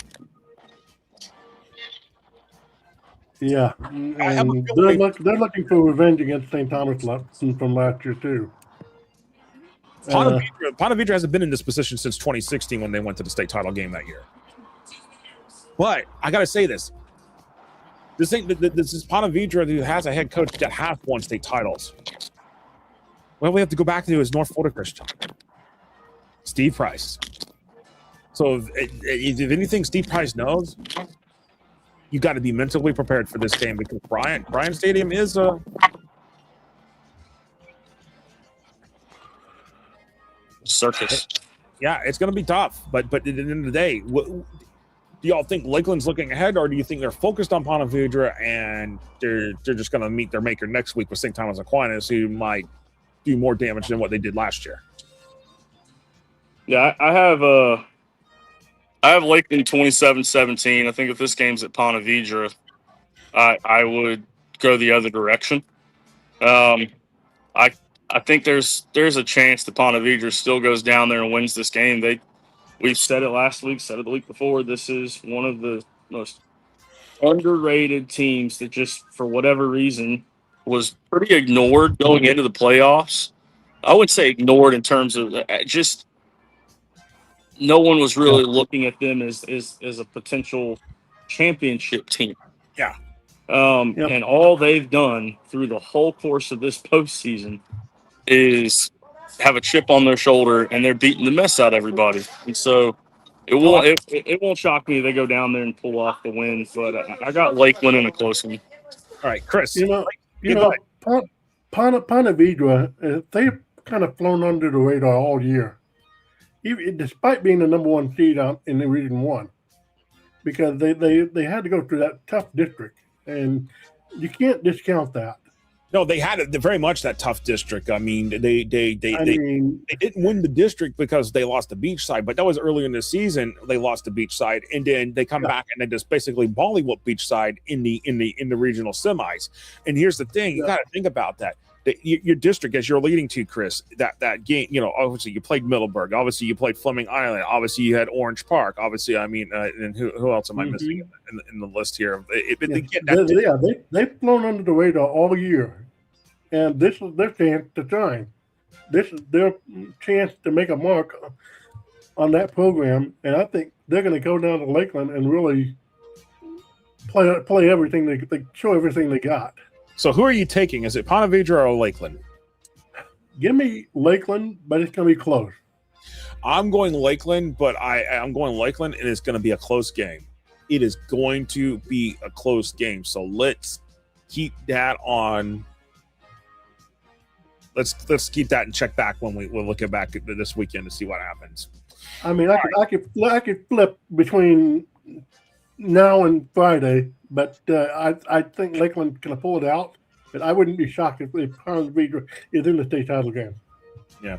S3: Yeah. And they're looking for revenge against St. Thomas from last year, too.
S2: Ponte Vedra hasn't been in this position since 2016 when they went to the state title game that year. But I got to say this. This is Ponte Vedra who has a head coach that has won state titles. Well, we have to go back to his North Florida Christian, Steve Price. So if anything Steve Price knows, you got to be mentally prepared for this game because Bryant Stadium is a
S4: circus.
S2: Yeah, it's going to be tough. But at the end of the day, do y'all think Lakeland's looking ahead, or do you think they're focused on Ponte Vedra and they're just going to meet their maker next week with St. Thomas Aquinas, who might do more damage than what they did last year?
S4: Yeah, I have Lakeland 27-17. I think if this game's at Ponte Vedra, I would go the other direction. I think there's a chance that Ponte Vedra still goes down there and wins this game. We've said it last week, said it the week before. This is one of the most underrated teams that just, for whatever reason, was pretty ignored going into the playoffs. I would say ignored in terms of just no one was really looking at them as a potential championship team.
S2: Yeah.
S4: And all they've done through the whole course of this postseason is have a chip on their shoulder, and they're beating the mess out of everybody. And so it won't shock me if they go down there and pull off the win. But I got Lakeland in a close one.
S2: All right, Chris.
S3: Ponte Vedra, they've kind of flown under the radar all year, despite being the number one seed out in the Region 1, because they had to go through that tough district, and you can't discount that.
S2: No, they had very much that tough district. I mean, they didn't win the district because they lost to Beachside, but that was earlier in the season. They lost to Beachside, and then they come back and they just basically bollywhoop Beachside in the regional semis. And here's the thing: you got to think about that. Your district, as you're leading to, Chris, that game, obviously you played Middleburg, obviously you played Fleming Island, obviously you had Orange Park, obviously, and who else am I missing in the list here?
S3: They've flown under the radar all year, and this is their chance to shine. This is their chance to make a mark on that program, and I think they're going to go down to Lakeland and really play everything they show everything they got.
S2: So who are you taking? Is it Ponte Vedra or Lakeland?
S3: Give me Lakeland, but it's going to be close.
S2: I'm going Lakeland, but I'm going Lakeland, and it's going to be a close game. It is going to be a close game. So let's keep that on. Let's keep that and check back when we'll look back at this weekend to see what happens.
S3: I mean, I could flip between now and Friday, but I think Lakeland's going to pull it out. But I wouldn't be shocked if Ponte Vedra is in the state title game.
S2: Yeah,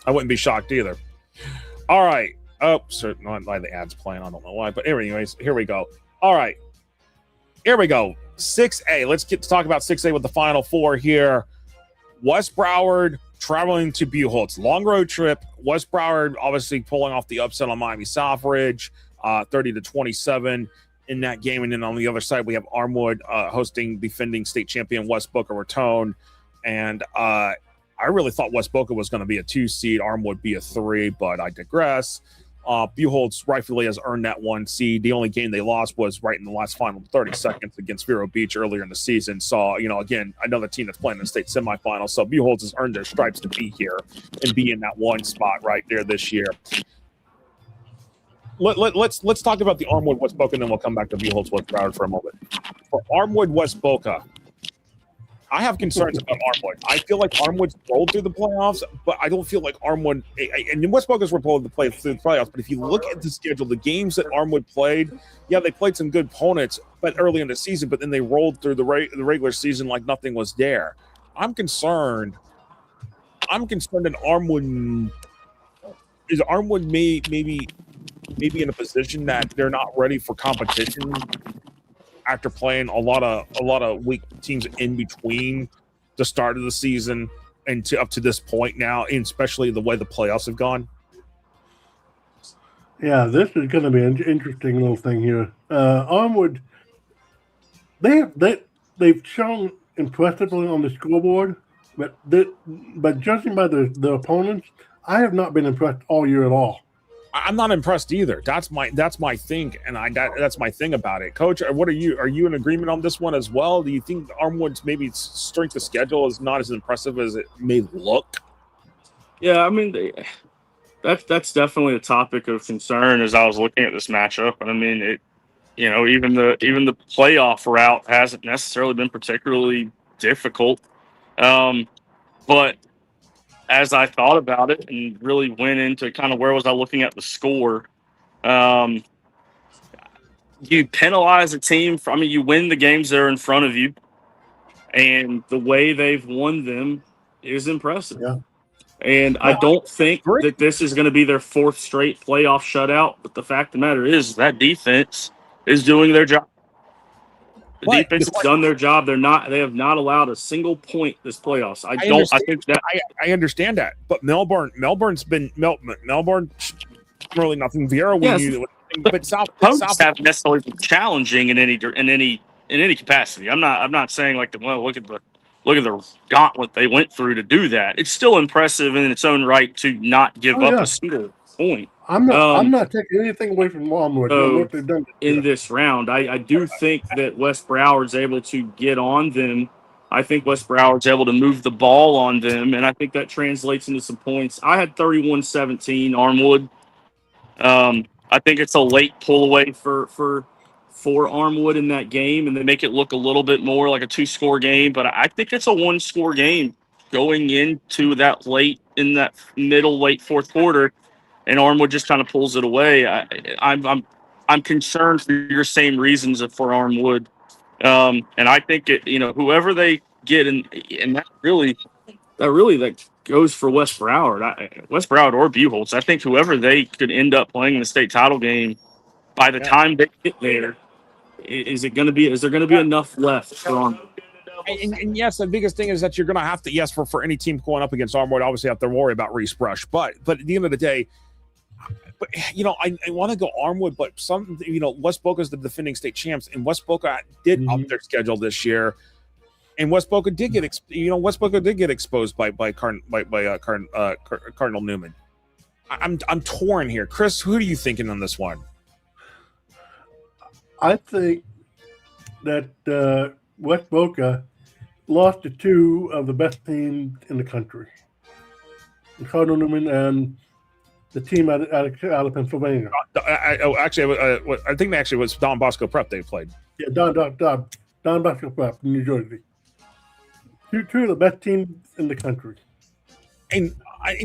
S2: I wouldn't be shocked either. All right. Oh, certainly not why the ad's playing. I don't know why, but anyways, here we go. All right, here we go. 6A. Let's get to talk about 6A with the Final Four here. West Broward traveling to Buchholz. Long road trip. West Broward obviously pulling off the upset on Miami Southridge, 30-27 in that game. And then on the other side, we have Armwood hosting defending state champion West Boca Raton. And I really thought West Boca was going to be a 2 seed, Armwood be a 3, but I digress. Buchholz rightfully has earned that 1 seed. The only game they lost was right in the last final 30 seconds against Vero Beach earlier in the season. So, again, another team that's playing in the state semifinal. So Buchholz has earned their stripes to be here and be in that 1 spot right there this year. Let's talk about the Armwood West Boca, and then we'll come back to Buchholz West Broward for a moment. For Armwood West Boca, I have concerns about Armwood. I feel like Armwood's rolled through the playoffs, but I don't feel like Armwood and West Boca's were rolled to play through the playoffs. But if you look at the schedule, the games that Armwood played, they played some good opponents, but early in the season. But then they rolled through the regular season like nothing was there. I'm concerned that Armwood maybe in a position that they're not ready for competition after playing a lot of weak teams in between the start of the season and up to this point now, and especially the way the playoffs have gone.
S3: Yeah, this is going to be an interesting little thing here. Armwood, they've shown impressively on the scoreboard, but judging by the opponents, I have not been impressed all year at all.
S2: I'm not impressed either. That's my thing, and that's my thing about it. Coach, what are you in agreement on this one as well? Do you think Armwood's maybe strength of schedule is not as impressive as it may look?
S4: Yeah, I mean, that's definitely a topic of concern as I was looking at this matchup. And I mean, even the playoff route hasn't necessarily been particularly difficult, but as I thought about it and really went into kind of where was I looking at the score, you penalize a team. You win the games that are in front of you, and the way they've won them is impressive.
S3: Yeah.
S4: And I don't think that this is going to be their fourth straight playoff shutout. But the fact of the matter is that defense is doing their job. The defense has done their job. They have not allowed a single point this playoffs.
S2: I understand that. But Melbourne's been Melbourne really nothing. Vieira when you but South
S4: haven't necessarily been challenging in any capacity. I'm not saying like look at the gauntlet they went through to do that. It's still impressive in its own right to not give up a single point.
S3: I'm not taking anything away from Walmart. What they've done
S4: in this round. I do think that West Broward's able to get on them. I think West Broward's able to move the ball on them, and I think that translates into some points. I had 31-17 Armwood. I think it's a late pull away for Armwood in that game, and they make it look a little bit more like a 2-score game. But I think it's a 1-score game going into that late fourth quarter, and Armwood just kind of pulls it away. I'm concerned for your same reasons for Armwood, and I think whoever they get and that really goes for West Broward. West Broward or Buchholz. I think whoever they could end up playing in the state title game, by the time they get there, is there going to be enough left for Armwood?
S2: And yes, the biggest thing is that you're going to have to, for any team going up against Armwood, obviously have to worry about Reese Brush. But at the end of the day, I want to go Armwood, but West Boca's the defending state champs, and West Boca did up their schedule this year. And West Boca did get exposed by Cardinal Newman. I'm torn here, Chris. Who are you thinking on this one?
S3: I think that West Boca lost to two of the best teams in the country, Cardinal Newman and the team out of Pennsylvania.
S2: I think they actually was Don Bosco Prep they played.
S3: Yeah, Don Bosco Prep in New Jersey. Two of the best teams in the country,
S2: and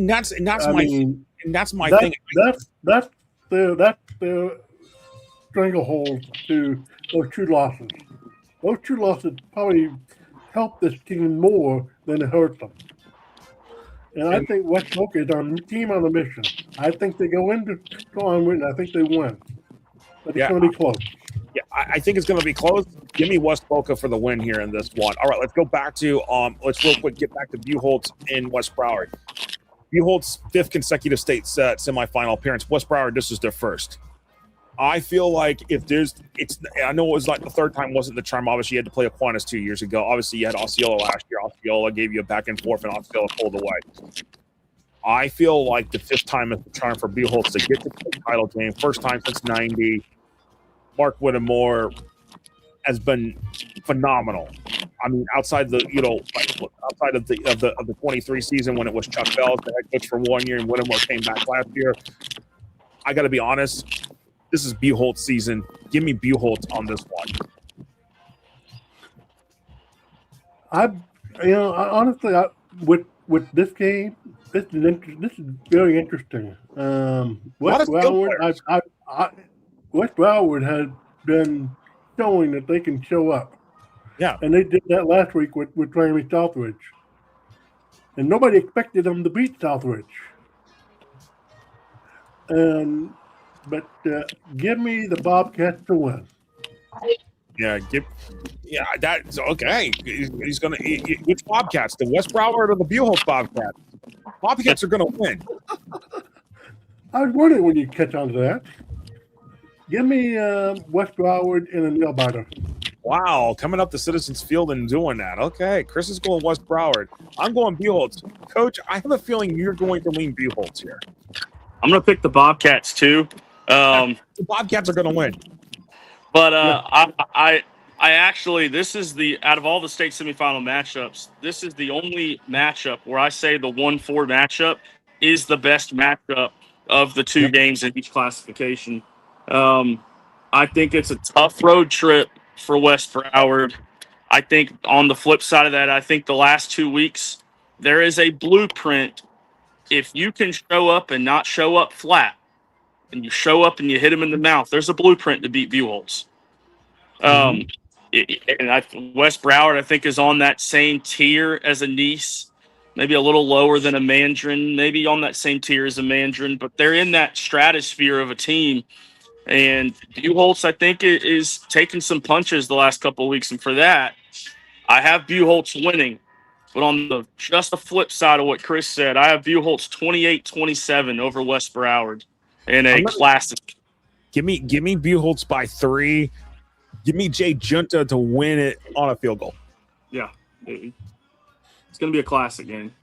S2: that's my thing.
S3: That's the stranglehold to those two losses. Those two losses probably helped this team more than it hurt them. And I think West Boca is our team on a mission. I think they go into Armwood, and I think they win. But it's going to be close.
S2: Yeah, I think it's going to be close. Give me West Boca for the win here in this one. All right, let's go back to let's real quick get back to Buchholz in West Broward. Buchholz 5th consecutive state semifinal appearance. West Broward, this is their first. I feel like I know it was like the third time wasn't the charm. Obviously, you had to play Aquinas 2 years ago. Obviously, you had Osceola last year. Osceola gave you a back and forth, and Osceola pulled away. I feel like the 5th time is the charm for Buchholz to get to the title game. First time since '90. Mark Whittemore has been phenomenal. I mean, outside of the 23 season when it was Chuck Bell the head coach for 1 year and Whittemore came back last year. I got to be honest. This is Buchholz season. Give me Buchholz on this one.
S3: Honestly, with this game, this is very interesting. West Broward has been showing that they can show up.
S2: Yeah,
S3: and they did that last week with Miami Southridge, and nobody expected them to beat Southridge. But give me the Bobcats to win.
S2: That's okay. He's gonna. Which Bobcats? The West Broward or the Buchholz Bobcats? Bobcats are gonna win.
S3: I was wondering when you catch on to that. Give me West Broward in a nail biter.
S2: Wow, coming up to Citizens Field and doing that. Okay, Chris is going West Broward. I'm going Buchholz. Coach, I have a feeling you're going to lean Buchholz here.
S4: I'm going to pick the Bobcats too.
S2: The Bobcats are going to win.
S4: But I actually, this is out of all the state semifinal matchups, this is the only matchup where I say the 1-4 matchup is the best matchup of the two games in each classification. I think it's a tough road trip for West Broward. I think on the flip side of that, I think the last 2 weeks, there is a blueprint if you can show up and not show up flat, and you show up and you hit him in the mouth, there's a blueprint to beat Buchholz. And West Broward, I think, is on that same tier as a Nice, maybe a little lower than a Mandarin, maybe on that same tier as a Mandarin, but they're in that stratosphere of a team. And Buchholz, I think, is taking some punches the last couple of weeks, and for that, I have Buchholz winning. But on just the flip side of what Chris said, I have Buchholz 28-27 over West Broward in a classic.
S2: Give me Buchholz by 3. Give me Jay Junta to win it on a field goal.
S4: Yeah. It's going to be a classic game.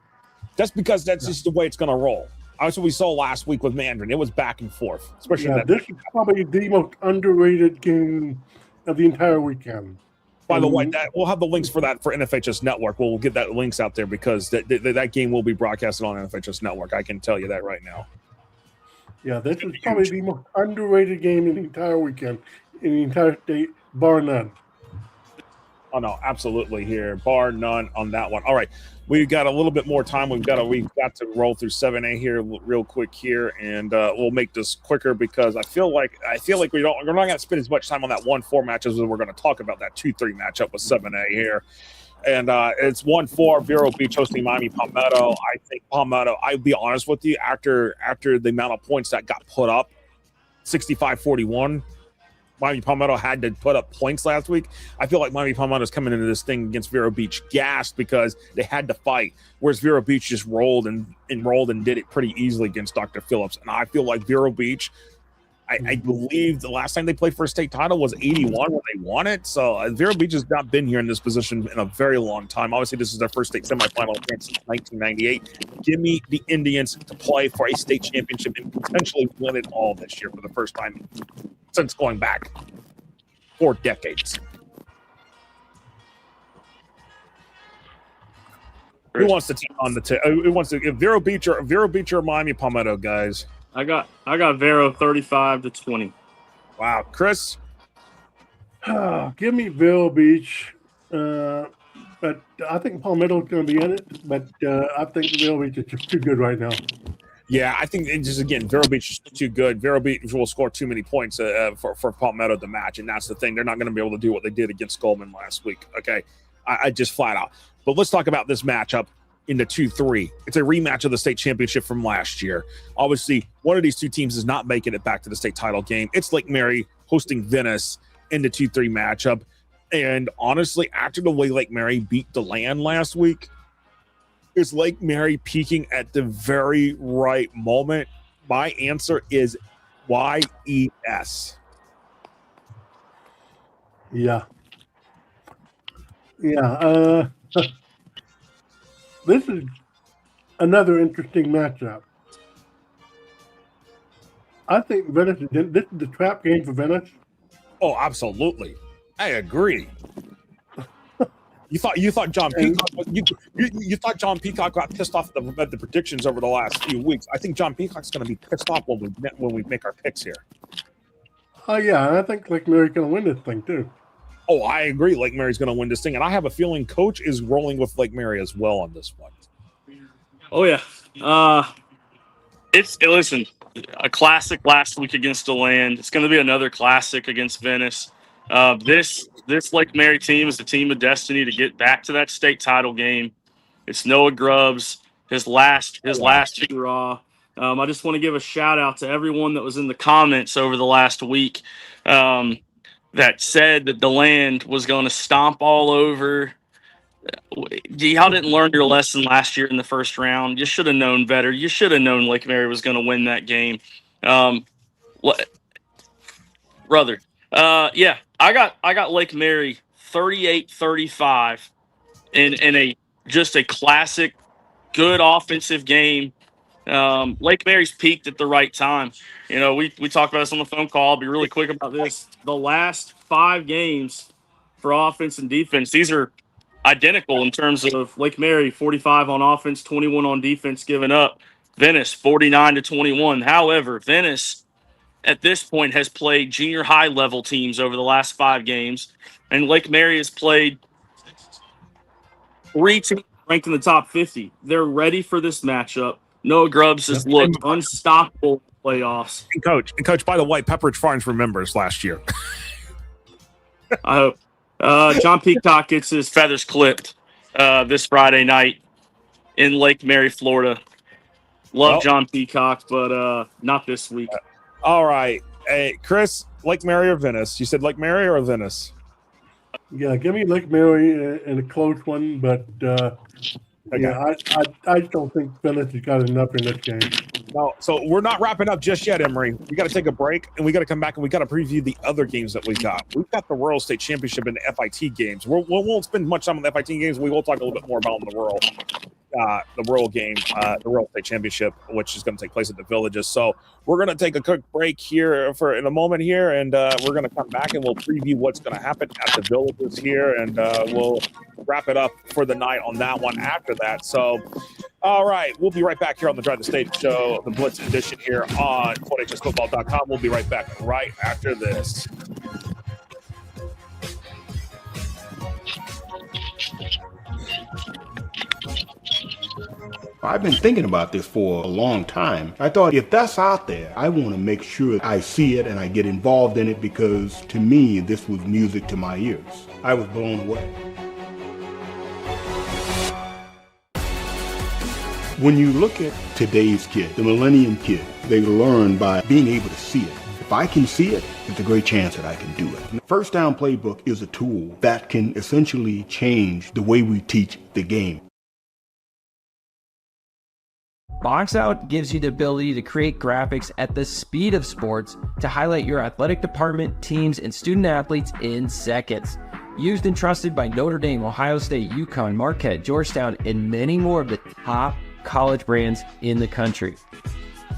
S2: That's because that's just the way it's going to roll. That's what we saw last week with Mandarin. It was back and forth. Especially
S3: this is probably the most underrated game of the entire weekend.
S2: By the way, we'll have the links for that for NFHS Network. We'll get that links out there because that game will be broadcasted on NFHS Network. I can tell you that right now.
S3: Yeah, this is probably the most underrated game in the entire weekend, in the entire state, bar none.
S2: Oh no, absolutely here, bar none on that one. All right, we've got a little bit more time. We've got to roll through 7A here real quick here, and we'll make this quicker because I feel like we're not going to spend as much time on that 1-4 match as we're going to talk about that 2-3 matchup with 7A here. And it's 1-4, Vero Beach hosting Miami Palmetto. I think Palmetto, I'll be honest with you, after the amount of points that got put up, 65-41, Miami Palmetto had to put up points last week. I feel like Miami Palmetto is coming into this thing against Vero Beach gassed because they had to fight, whereas Vero Beach just rolled and did it pretty easily against Dr. Phillips. And I feel like Vero Beach, I believe the last time they played for a state title was 81 when they won it. So Vero Beach has not been here in this position in a very long time. Obviously, this is their first state semifinal appearance since 1998. Give me the Indians to play for a state championship and potentially win it all this year for the first time since going back 4 decades. Who wants to team on who wants to Vero Beach or Miami Palmetto, guys?
S4: I got Vero 35-20.
S2: Wow, Chris.
S3: Give me Vero Beach, but I think Palmetto's going to be in it. But I think Vero Beach is just too good right now.
S2: Yeah, I think it's just, again, Vero Beach is too good. Vero Beach will score too many points for Palmetto to match, and that's the thing. They're not going to be able to do what they did against Goldman last week. Okay, I just flat out. But let's talk about this matchup in the 2-3. It's a rematch of the state championship from last year. Obviously, one of these two teams is not making it back to the state title game. It's Lake Mary hosting Venice in the 2-3 matchup. And honestly, after the way Lake Mary beat DeLand last week, is Lake Mary peaking at the very right moment? My answer is YES.
S3: Yeah. This is another interesting matchup. I think Venice this is the trap game for Venice.
S2: Oh, absolutely. I agree. You thought John Peacock you thought John Peacock got pissed off at the predictions over the last few weeks. I think John Peacock's going to be pissed off when we make our picks here.
S3: Yeah, and I think Lake Mary's going to win this thing too.
S2: Oh, I agree. Lake Mary's going to win this thing, and I have a feeling Coach is rolling with Lake Mary as well on this one.
S4: Oh yeah, listen, a classic last week against DeLand. It's going to be another classic against Venice. This Lake Mary team is a team of destiny to get back to that state title game. It's Noah Grubbs, his last hurrah. I just want to give a shout out to everyone that was in the comments over the last week that said that DeLand was going to stomp all over. Y'all didn't learn your lesson last year in the first round. You should have known better. You should have known Lake Mary was going to win that game. Brother. I got Lake Mary 38-35 in a classic, good offensive game. Lake Mary's peaked at the right time. You know, we talked about this on the phone call. I'll be really quick about this. The last 5 games for offense and defense, these are identical in terms of Lake Mary 45 on offense, 21 on defense given up. Venice 49-21. However, Venice at this point has played junior high level teams over the last 5 games, and Lake Mary has played 3 teams ranked in the top 50. They're ready for this matchup. Noah Grubbs just looked unstoppable playoffs.
S2: And coach, by the way, Pepperidge Farms remembers last year.
S4: I hope. John Peacock gets his feathers clipped this Friday night in Lake Mary, Florida. Love John Peacock, but not this week.
S2: All right. Hey, Chris, Lake Mary or Venice? You said Lake Mary or Venice?
S3: Yeah, give me Lake Mary in a close one, but yeah, I don't think Venice has got enough in this game.
S2: No, so we're not wrapping up just yet, Emery. We got to take a break, and we got to come back, and we got to preview the other games that we've got. We've got the Royal State Championship and the FIT games. We won't spend much time on the FIT games. We will talk a little bit more about the Royal game, the Royal State Championship, which is going to take place at the Villages. So we're going to take a quick break here in a moment here, and we're going to come back and we'll preview what's going to happen at the Villages here, and we'll wrap it up for the night on that one after that. So, all right, we'll be right back here on the Drive the State show, the Blitz edition here on FortHSFootball.com. We'll be right back right after this.
S5: I've been thinking about this for a long time. I thought, if that's out there, I want to make sure I see it and I get involved in it, because to me, this was music to my ears. I was blown away. When you look at today's kid, the millennium kid, they learn by being able to see it. If I can see it, there's a great chance that I can do it. The First Down Playbook is a tool that can essentially change the way we teach the game.
S6: Box Out gives you the ability to create graphics at the speed of sports to highlight your athletic department, teams, and student athletes in seconds. Used and trusted by Notre Dame, Ohio State, UConn, Marquette, Georgetown, and many more of the top college brands in the country.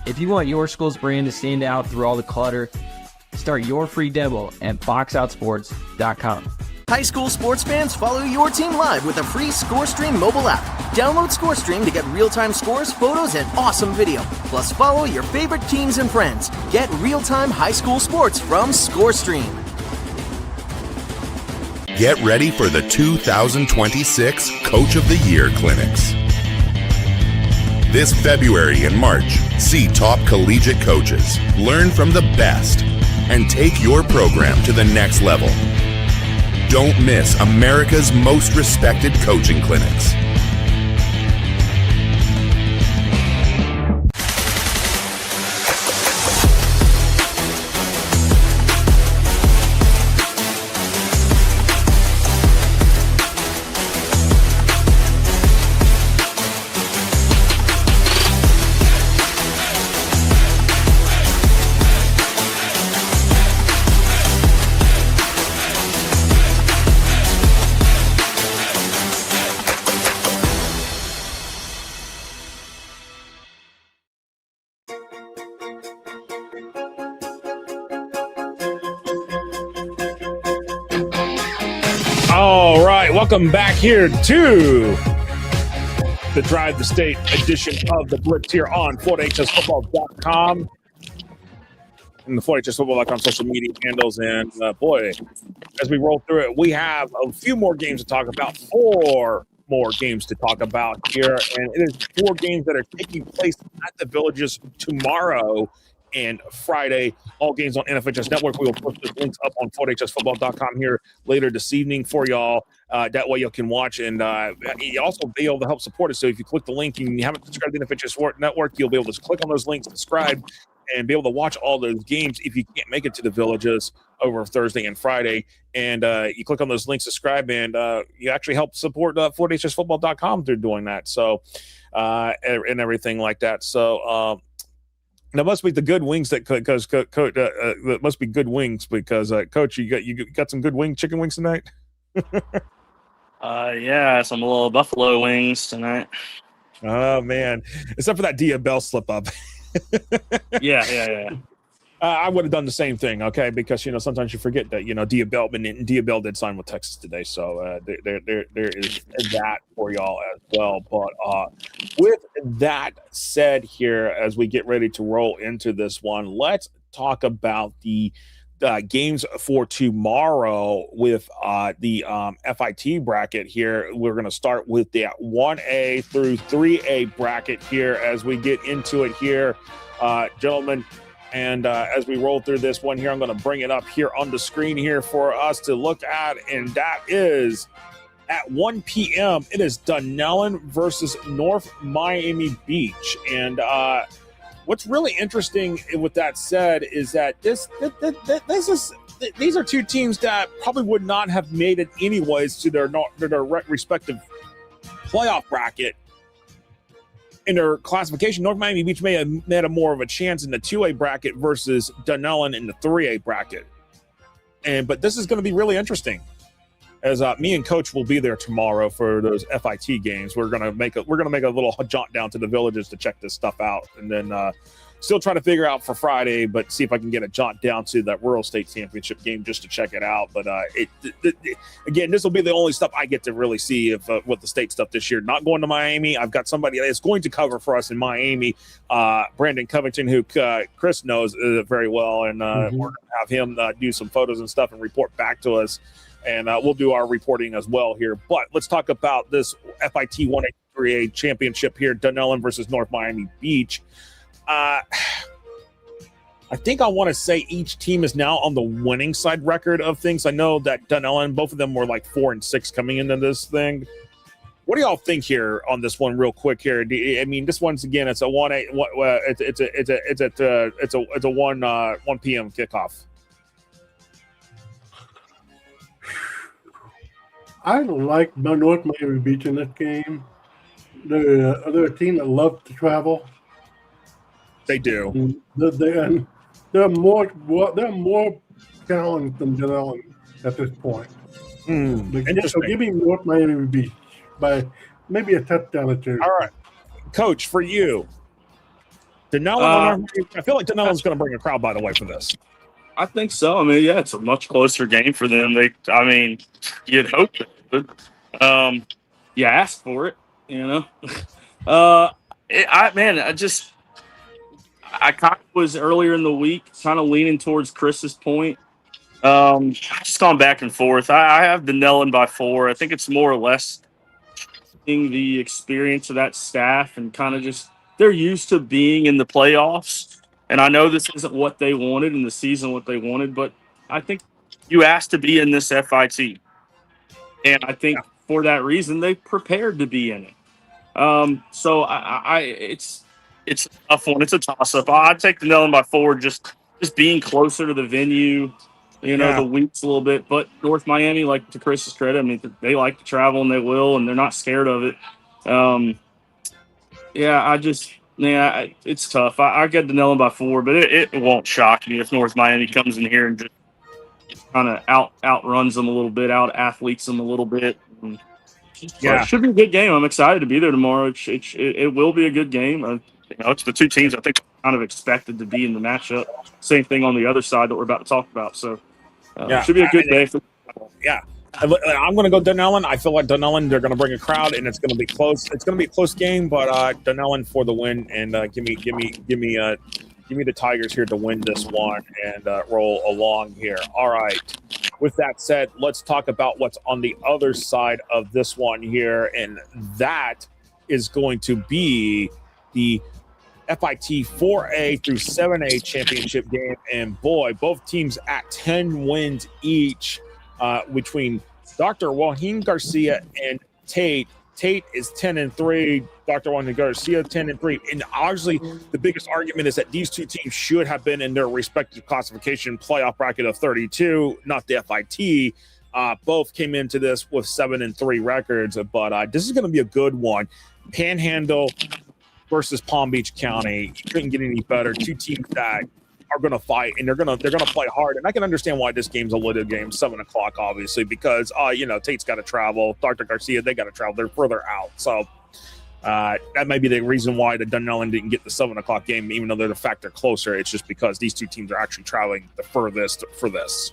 S6: If you want your school's brand to stand out through all the clutter, start your free demo at boxoutsports.com.
S7: High school sports fans, follow your team live with a free ScoreStream mobile app. Download ScoreStream to get real-time scores, photos, and awesome video. Plus, follow your favorite teams and friends. Get real-time high school sports from ScoreStream.
S8: Get ready for the 2026 Coach of the Year Clinics. This February and March, see top collegiate coaches, learn from the best, and take your program to the next level. Don't miss America's most respected coaching clinics.
S2: All right, welcome back here to the Drive the State edition of the Blitz here on FortHSFootball.com and the FortHSFootball.com social media handles. And boy, as we roll through it, we have a few more games to talk about, 4 more games to talk about here. And it is 4 games that are taking place at the Villages tomorrow and Friday. All games on NFHS Network. We will put the links up on FortHSFootball.com here later this evening for y'all. That way you can watch, and you also be able to help support us. So if you click the link and you haven't subscribed to the NFHS Network, you'll be able to click on those links, subscribe, and be able to watch all those games if you can't make it to the Villages over Thursday and Friday. And you click on those links, subscribe, and you actually help support FortHSFootball.com through doing that. So and everything like that. So that must be the good wings that because that must be good wings because Coach, you got some good chicken wings tonight.
S4: Yeah, some little buffalo wings tonight.
S2: Oh man, except for that Diabell slip up.
S4: Yeah.
S2: I would have done the same thing, okay? Because sometimes you forget that Diabell did sign with Texas today, so there is that for y'all as well. But with that said, here as we get ready to roll into this one, let's talk about the games for tomorrow with the FIT bracket here. We're going to start with the 1A through 3A bracket here as we get into it here, gentlemen. And as we roll through this one here, I'm going to bring it up here on the screen here for us to look at. And that is at 1 p.m. It is Dunellen versus North Miami Beach. And what's really interesting with that said is that these are two teams that probably would not have made it anyways to their respective playoff bracket. In their classification, North Miami Beach may have had a more of a chance in the 2A bracket versus Dunellen in the 3A bracket. But this is going to be really interesting, as me and Coach will be there tomorrow for those FIT games. We're gonna make a little jaunt down to the villages to check this stuff out, and then still try to figure out for Friday, but see if I can get a jaunt down to that Rural State Championship game just to check it out. But again, this will be the only stuff I get to really see with the state stuff this year. Not going to Miami. I've got somebody that's going to cover for us in Miami, Brandon Covington, who Chris knows very well, and we're going to have him do some photos and stuff and report back to us. And we'll do our reporting as well here. But let's talk about this FIT 1A3A championship here, Dunellen versus North Miami Beach. I think I want to say each team is now on the winning side record of things. I know that Dunellen, both of them were like 4-6 coming into this thing. What do y'all think here on this one, real quick here? I mean, this one's again, it's a 1A. It's a 1 p.m. kickoff.
S3: I like North Miami Beach in this game. They're a team that loves to travel.
S2: They do.
S3: They're more challenged than Dunellen at this point. So give me North Miami Beach by maybe a touchdown or two.
S2: All right, Coach, for you, Dunellen. I feel like Dunellen's going to bring a crowd, by the way, for this.
S4: I think so. I mean, yeah, it's a much closer game for them. You'd hope it would. You ask for it, you know. I kind of was earlier in the week, kind of leaning towards Chris's point. Just gone back and forth. I have Dunellen by 4. I think it's more or less the experience of that staff and kind of just they're used to being in the playoffs. And I know this isn't what they wanted in the season, what they wanted, but I think you asked to be in this FIT. And I think for that reason, they prepared to be in it. So it's a tough one. It's a toss-up. I'd take Dunellen by 4, just being closer to the venue, the weeks a little bit. But North Miami, like to Chris's credit, I mean, they like to travel and they will, and they're not scared of it. It's tough. I get Dunellen by 4, but it won't shock me if North Miami comes in here and just kind of outruns them a little bit, out-athletes them a little bit. It should be a good game. I'm excited to be there tomorrow. It will be a good game. It's the two teams I think kind of expected to be in the matchup. Same thing on the other side that we're about to talk about. So it should be a good day.
S2: I'm going to go Dunellen. I feel like Dunellen, they're going to bring a crowd, and it's going to be close. It's going to be a close game, but Dunellen for the win, and give me the Tigers here to win this one and roll along here. All right. With that said, let's talk about what's on the other side of this one here, and that is going to be the FIT 4A through 7A championship game, and boy, both teams at 10 wins each. Between Dr. Joaquin Garcia and Tate. Tate is 10-3. Dr. Joaquin Garcia 10-3. And obviously, the biggest argument is that these two teams should have been in their respective classification playoff bracket of 32, not the FIT. Both came into this with 7-3 records, but this is going to be a good one. Panhandle versus Palm Beach County. You couldn't get any better. Two teams that are going to fight, and they're going to play hard. And I can understand why this game's a little game, 7 o'clock, obviously, because Tate's got to travel. Dr. Garcia, they got to travel. They're further out, so that may be the reason why the Dunellen didn't get the 7 o'clock game, even though they're the fact they're closer. It's just because these two teams are actually traveling the furthest for this.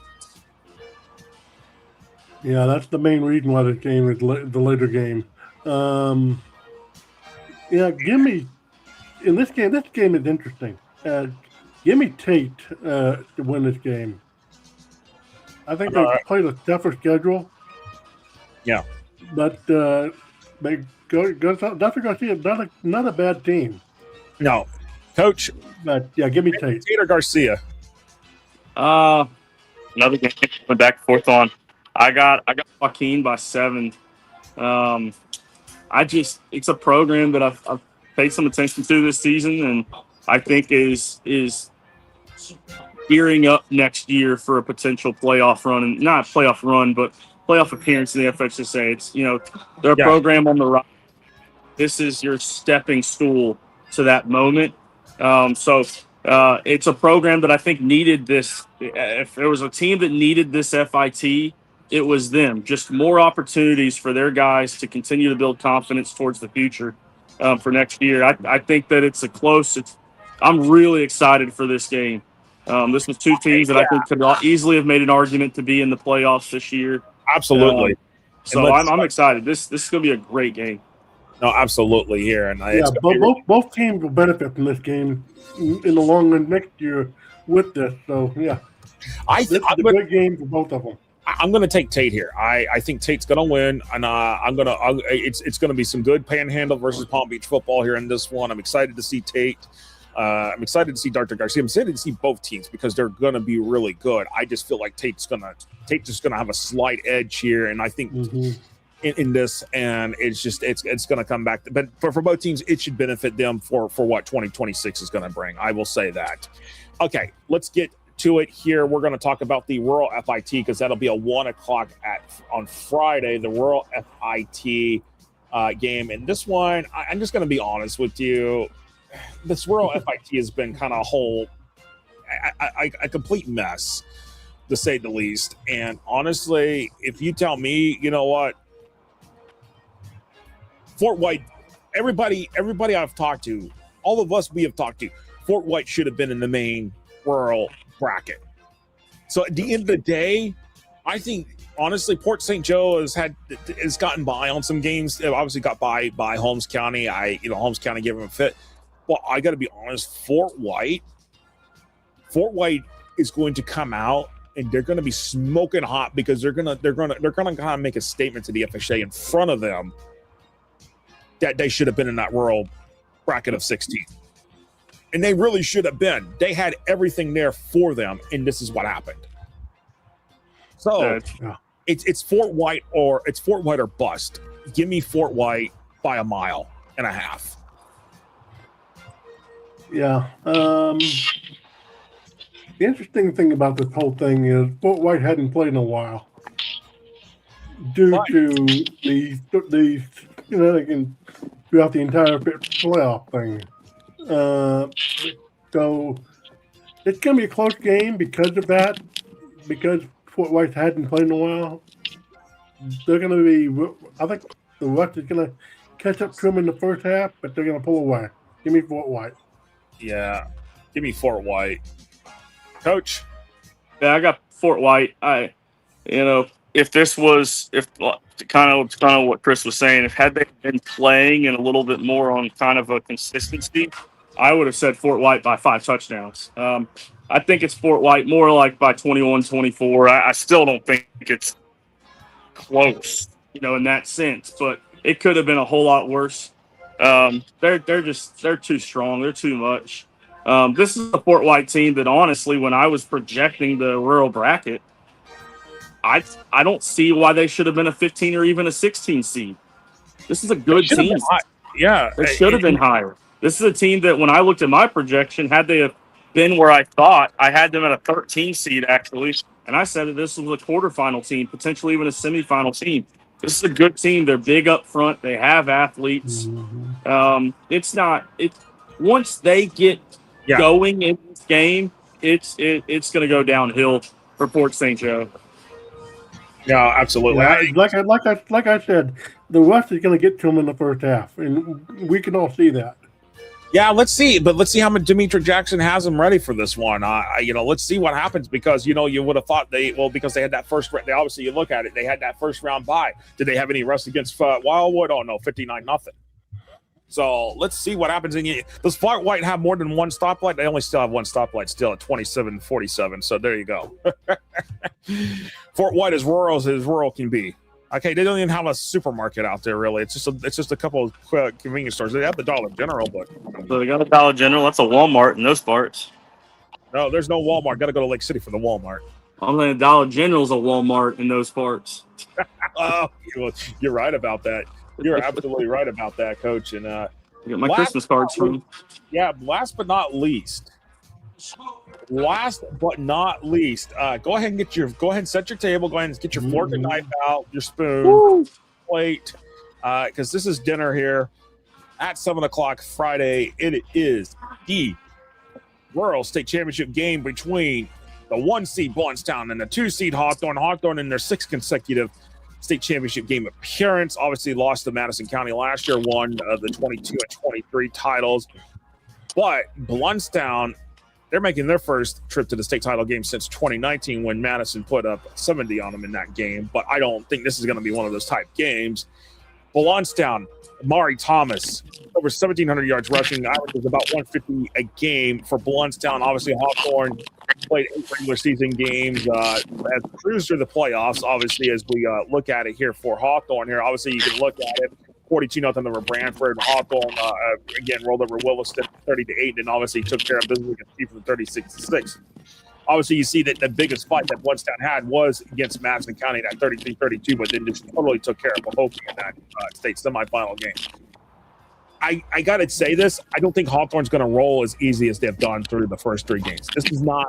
S3: Yeah, that's the main reason why this game is the later game. Give me in this game. This game is interesting. Give me Tate to win this game. I think they played a tougher schedule.
S2: Yeah.
S3: But they Dr. Garcia is not a bad team.
S2: No. Coach.
S3: But, yeah, give me Tate.
S2: Tate or Garcia?
S4: Another game went back and forth on. I got Joaquin by 7. It's a program that I've paid some attention to this season, and I think is gearing up next year for a potential playoff run, and not playoff run, but playoff appearance in the FHSA. It's, they're a program on the rise. This is your stepping stool to that moment. So it's a program that I think needed this. If there was a team that needed this FIT, it was them. Just more opportunities for their guys to continue to build confidence towards the future for next year. I think that it's I'm really excited for this game. This was 2 teams that I think could easily have made an argument to be in the playoffs this year.
S2: Absolutely.
S4: So I'm excited. This is going to be a great game.
S2: No, absolutely here. And
S3: both teams will benefit from this game in the long run next year with this. So, yeah. This is a great game for both of them.
S2: I'm going to take Tate here. I think Tate's going to win, and it's going to be some good Panhandle versus Palm Beach football here in this one. I'm excited to see Tate. I'm excited to see Dr. Garcia. I'm excited to see both teams because they're going to be really good. I just feel like Tate's just going to have a slight edge here, and I think in this, and it's going to come back. But for both teams, it should benefit them for what 2026 is going to bring. I will say that. Okay, let's get to it here. We're going to talk about the Rural FIT because that'll be a 1:00 on Friday, the Rural FIT game. And this one, I'm just going to be honest with you. This Rural FIT has been kind of a complete mess, to say the least. And honestly, if you tell me, you know what, Fort White, everybody I've talked to, all of us we have talked to, Fort White should have been in the main rural bracket. So at the end of the day, I think honestly Port St. Joe has gotten by on some games. It obviously got by Holmes County. Holmes County gave them a fit. Well, I got to be honest, Fort White is going to come out and they're going to be smoking hot because they're going to kind of make a statement to the FHA in front of them that they should have been in that rural bracket of 16. And they really should have been. They had everything there for them, and this is what happened. So it's Fort White or bust. Give me Fort White by 1.5 miles.
S3: Yeah. The interesting thing about this whole thing is Fort White hadn't played in a while due to the throughout the entire playoff thing. So it's going to be a close game because of that. Because Fort White hadn't played in a while, they're going to be. I think the West is going to catch up to them in the first half, but they're going to pull away. Give me Fort White.
S2: Yeah, give me Fort White. Coach?
S4: Yeah, I got Fort White. If this was kind of what Chris was saying, had they been playing in a little bit more on kind of a consistency, I would have said Fort White by 5 touchdowns. I think it's Fort White more like by 21-24. I still don't think it's close, in that sense, but it could have been a whole lot worse. They're too strong. They're too much. This is a Fort White team that honestly, when I was projecting the rural bracket, I don't see why they should have been a 15 or even a 16 seed. This is a good team.
S2: Yeah.
S4: They should have been higher. This is a team that when I looked at my projection, had they have been where I thought, I had them at a 13 seed actually. And I said that this was a quarterfinal team, potentially even a semifinal team. This is a good team. They're big up front. They have athletes. Once they get going in this game, it's going to go downhill for Port St. Joe.
S2: Yeah, absolutely.
S3: Like I said, the West is going to get to them in the first half, and we can all see that.
S2: Yeah, let's see. But let's see how much Demetric Jackson has them ready for this one. Let's see what happens because, you would have thought because they had that first round. Obviously, you look at it, they had that first round bye. Did they have any rest against Wildwood? Oh, no, 59-0. So let's see what happens. Does Fort White have more than one stoplight? They only still have one stoplight still at 2747. So there you go. Fort White is rural as rural can be. Okay, they don't even have a supermarket out there, really. It's just a couple of convenience stores. They have the Dollar General, but
S4: so they got a Dollar General. That's a Walmart in those parts.
S2: No, there's no Walmart. Got to go to Lake City for the Walmart.
S4: I'm saying Dollar General's a Walmart in those parts.
S2: Oh, you're right about that. You're absolutely right about that, Coach. And
S4: get my Christmas cards from.
S2: Yeah, last but not least. Go ahead and set your table. Go ahead and get your fork and knife out, your spoon, plate, because this is dinner here at 7:00 Friday. It is the Rural State Championship game between the 1 seed Blountstown and the 2 seed Hawthorne. Hawthorne in their 6th consecutive state championship game appearance. Obviously lost to Madison County last year, won the 22 and 23 titles. But Blountstown, they're making their first trip to the state title game since 2019 when Madison put up 70 on them in that game. But I don't think this is going to be one of those type games. Blountstown, Amari Thomas, over 1,700 yards rushing, averages about 150 a game for Blountstown. Obviously, Hawthorne played 8 regular season games, has cruised through the playoffs. Obviously, as we look at it here for Hawthorne here, obviously you can look at it. 42-0 over Brantford. Hawthorne again rolled over Williston 30-8, and obviously took care of business against Chiefs 36-6. Obviously, you see that the biggest fight that Blountstown had was against Madison County at 33-32, but then just totally took care of Pahokee in that state semifinal game. I got to say this. I don't think Hawthorne's going to roll as easy as they've done through the first 3 games. This is not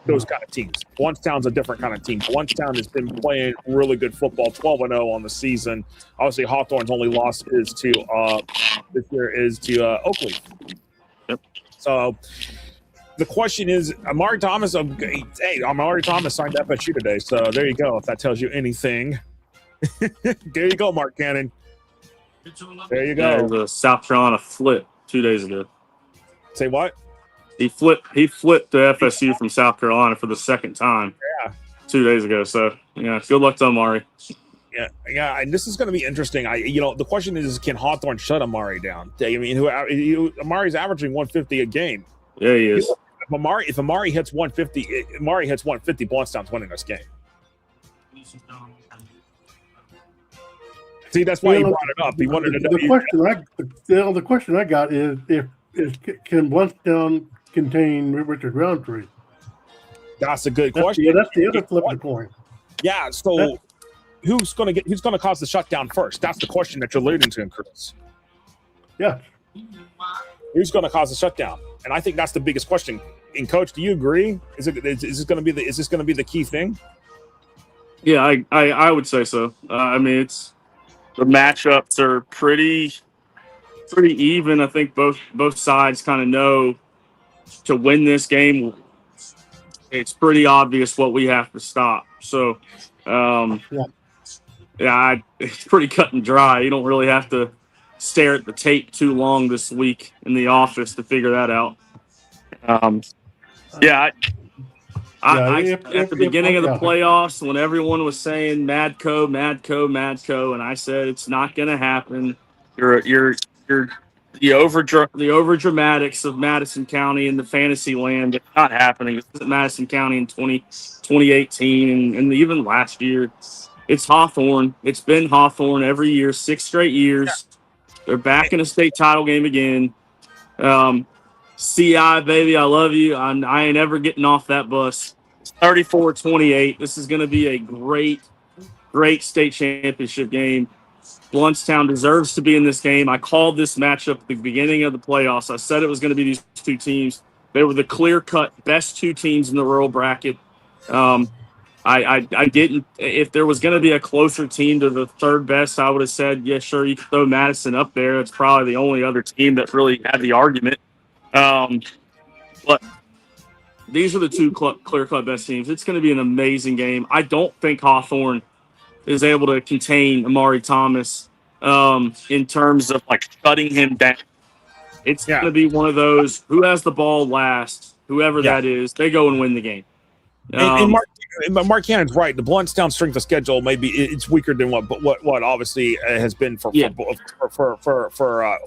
S2: those kind of teams. Blountstown's a different kind of team. Blountstown has been playing really good football, 12-0 on the season. Obviously, Hawthorne's only loss is to this year is to Oakley.
S4: Yep.
S2: So the question is, Amari Thomas. Hey, Amari Thomas signed FSU today. So there you go. If that tells you anything, there you go, Mark Cannon. There you go.
S4: The South Carolina flip 2 days ago.
S2: Say what?
S4: He flipped to FSU from South Carolina for the 2nd time.
S2: Yeah.
S4: 2 days ago. So yeah, good luck to Amari.
S2: Yeah, and this is going to be interesting. The question is, can Hawthorne shut Amari down? I mean, Amari's averaging 150 a game.
S4: Yeah, he is.
S2: If Amari hits 150, Blountstown's winning this game. See, that's why he brought it up. He wanted to know.
S3: The question I got is can Blountstown contain Richard Roundtree?
S2: That's a good question.
S3: That's the other flip of the coin.
S2: Yeah. So who's going to cause the shutdown first? That's the question that you're alluding to, Chris.
S3: Yeah.
S2: Who's going to cause the shutdown? And I think that's the biggest question. And Coach, do you agree? Is this going to be the key thing?
S4: Yeah, I would say so. I mean, the matchups are pretty even. I think both sides kind of know to win this game. It's pretty obvious what we have to stop. So, it's pretty cut and dry. You don't really have to stare at the tape too long this week in the office to figure that out. At the beginning of the playoffs, when everyone was saying Madco, and I said it's not going to happen. You're the over dramatics of Madison County in the fantasy land. It's not happening. This isn't Madison County in 2018 and even last year. It's Hawthorne. It's been Hawthorne every year, 6 straight years. Yeah. They're back in a state title game again. CI, baby, I love you. I ain't ever getting off that bus. 34-28. This is going to be a great state championship game. Blountstown deserves to be in this game. I called this matchup at the beginning of the playoffs. I said it was going to be these 2 teams. They were the clear-cut best 2 teams in the rural bracket. I didn't. If there was going to be a closer team to the 3rd best, I would have said, yeah, sure, you can throw Madison up there. It's probably the only other team that really had the argument. But these are the 2 clear-cut best teams. It's going to be an amazing game. I don't think Hawthorne is able to contain Amari Thomas in terms of shutting him down. It's going to be one of those, who has the ball last, whoever that is, they go and win the game.
S2: And Mark Cannon's right. The Bluntstown strength of schedule maybe it's weaker than what obviously has been for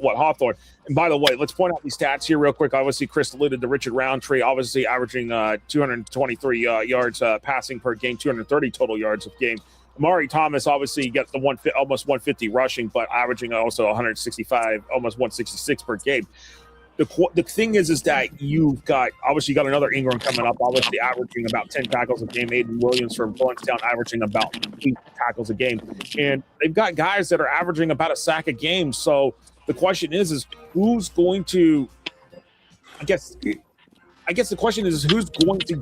S2: Hawthorne. And by the way, let's point out these stats here real quick. Obviously, Chris alluded to Richard Roundtree, obviously averaging 223 yards passing per game, 230 total yards of game. Amari Thomas obviously gets the almost 150 rushing, but averaging also 165, almost 166 per game. The thing is that you've got another Ingram coming up, obviously averaging about 10 tackles a game. Aiden Williams from Bluntstown averaging about 8 tackles a game, and they've got guys that are averaging about a sack a game. So the question is who's going to? I guess the question is who's going to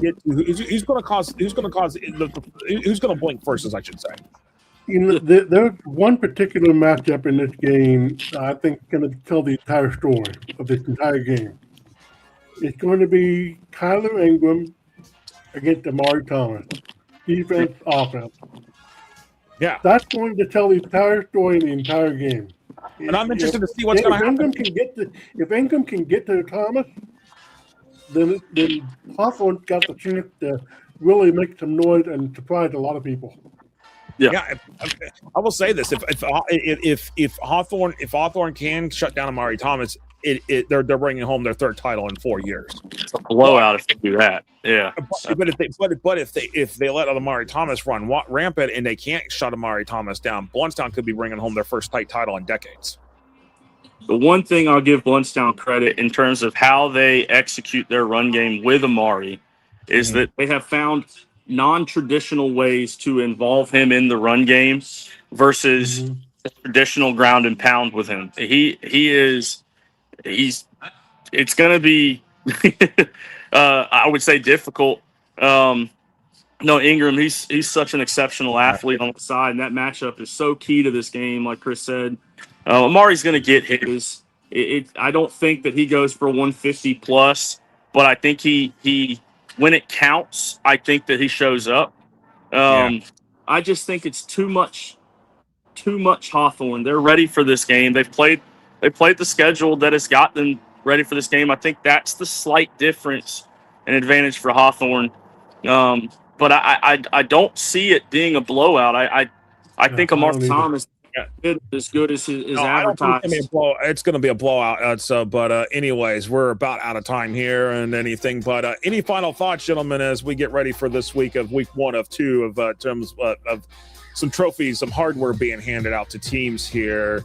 S2: blink first, as I should say.
S3: There's one particular matchup in this game I think is going to tell the entire story of this entire game. It's going to be Kyler Ingram against Amari Thomas, defense, offense.
S2: Yeah,
S3: that's going to tell the entire story in the entire game.
S2: And I'm interested to see what's going to happen.
S3: If Ingram can get to Thomas, then Hawthorne's got the chance to really make some noise and surprise a lot of people.
S2: Yeah, I will say this: if Hawthorne can shut down Amari Thomas, they're bringing home their third title in 4 years.
S4: It's a blowout if they do that. Yeah,
S2: but if they let Amari Thomas run rampant and they can't shut Amari Thomas down, Bluntstown could be bringing home their first title in decades.
S4: The one thing I'll give Bluntstown credit in terms of how they execute their run game with Amari is that they have found non-traditional ways to involve him in the run game versus traditional ground and pound with him. It's going to be, I would say, difficult. No, Ingram, he's such an exceptional athlete on the side, and that matchup is so key to this game, like Chris said. Amari's going to get his. I don't think that he goes for 150 plus, but I think he when it counts, I think that he shows up. I just think it's too much Hawthorne. They're ready for this game. They played the schedule that has got them ready for this game. I think that's the slight difference and advantage for Hawthorne. But I don't see it being a blowout. I think Amari Thomas as good as his advertised.
S2: It's going to be a blowout. But anyways, we're about out of time here and anything. But any final thoughts, gentlemen, as we get ready for this week 1 of 2 of terms of some trophies, some hardware being handed out to teams here.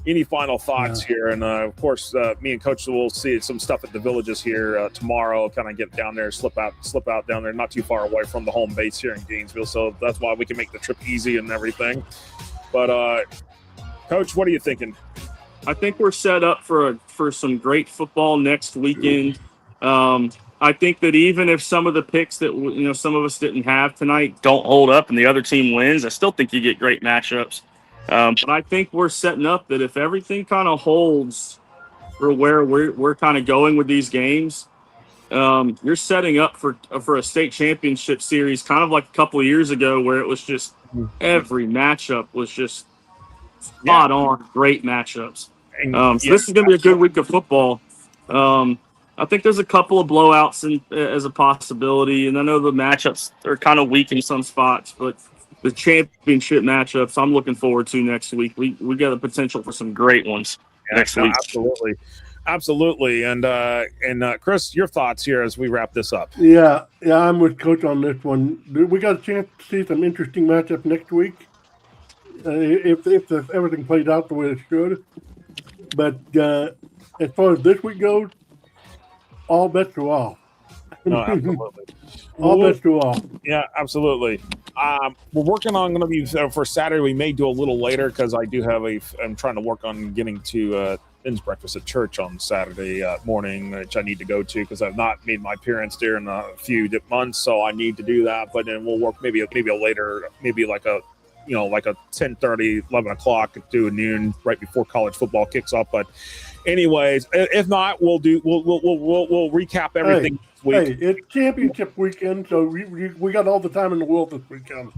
S2: Any final thoughts here? And of course, me and Coach will see some stuff at the Villages here tomorrow. Kind of get down there, slip out down there, not too far away from the home base here in Gainesville. So that's why we can make the trip easy and everything. But Coach, what are you thinking?
S4: I think we're set up for some great football next weekend. I think that even if some of the picks that some of us didn't have tonight don't hold up and the other team wins, I still think you get great matchups. But I think we're setting up that if everything kind of holds for where we're kind of going with these games, you're setting up for a state championship series, kind of like a couple of years ago where it was just every matchup was just spot on, great matchups. So this is going to be a good week of football. I think there's a couple of blowouts as a possibility, and I know the matchups are kind of weak in some spots, but the championship matchups I'm looking forward to next week. We got the potential for some great ones next week.
S2: Absolutely. And Chris, your thoughts here as we wrap this up.
S3: Yeah, I'm with Coach on this one. We got a chance to see some interesting matchups next week. If everything plays out the way it should. But as far as this week goes, all bets are off.
S2: No, absolutely.
S3: All bets are off.
S2: Yeah, absolutely. We're working on going to be for Saturday. We may do a little later because I do have I'm trying to work on getting to men's breakfast at church on Saturday morning, which I need to go to because I've not made my appearance there in a few months, so I need to do that. But then we'll work maybe a later, maybe like a 10:30, 11 o'clock to noon right before college football kicks off. But anyways, if not, we'll recap everything this week.
S3: Hey, it's championship weekend, so we got all the time in the world this weekend.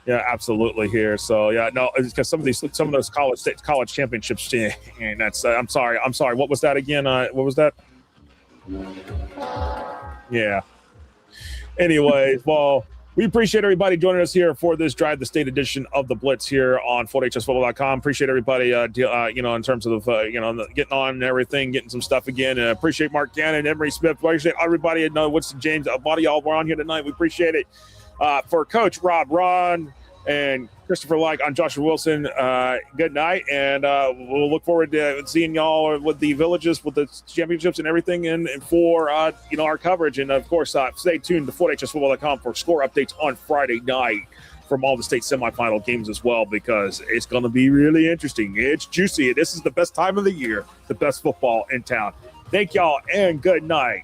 S2: Yeah, absolutely here. So it's because some of those college championships, and that's I'm sorry. What was that again? What was that? Yeah. Anyways, well, we appreciate everybody joining us here for this Drive the State edition of the Blitz here on FloatHSFootball.com. Appreciate everybody, in terms of, getting on and everything, getting some stuff again. And appreciate Mark Gannon, Emery Smith. Appreciate everybody. Winston James, a lot of y'all were on here tonight. We appreciate it. For Coach Rob, Ron, and Christopher Lyke, I'm Joshua Wilson. Good night, and we'll look forward to seeing y'all with the Villages, with the championships and everything, and for our coverage. And of course, stay tuned to FloatHSFootball.com for score updates on Friday night from all the state semifinal games as well, because it's going to be really interesting. It's juicy. This is the best time of the year, the best football in town. Thank y'all, and good night.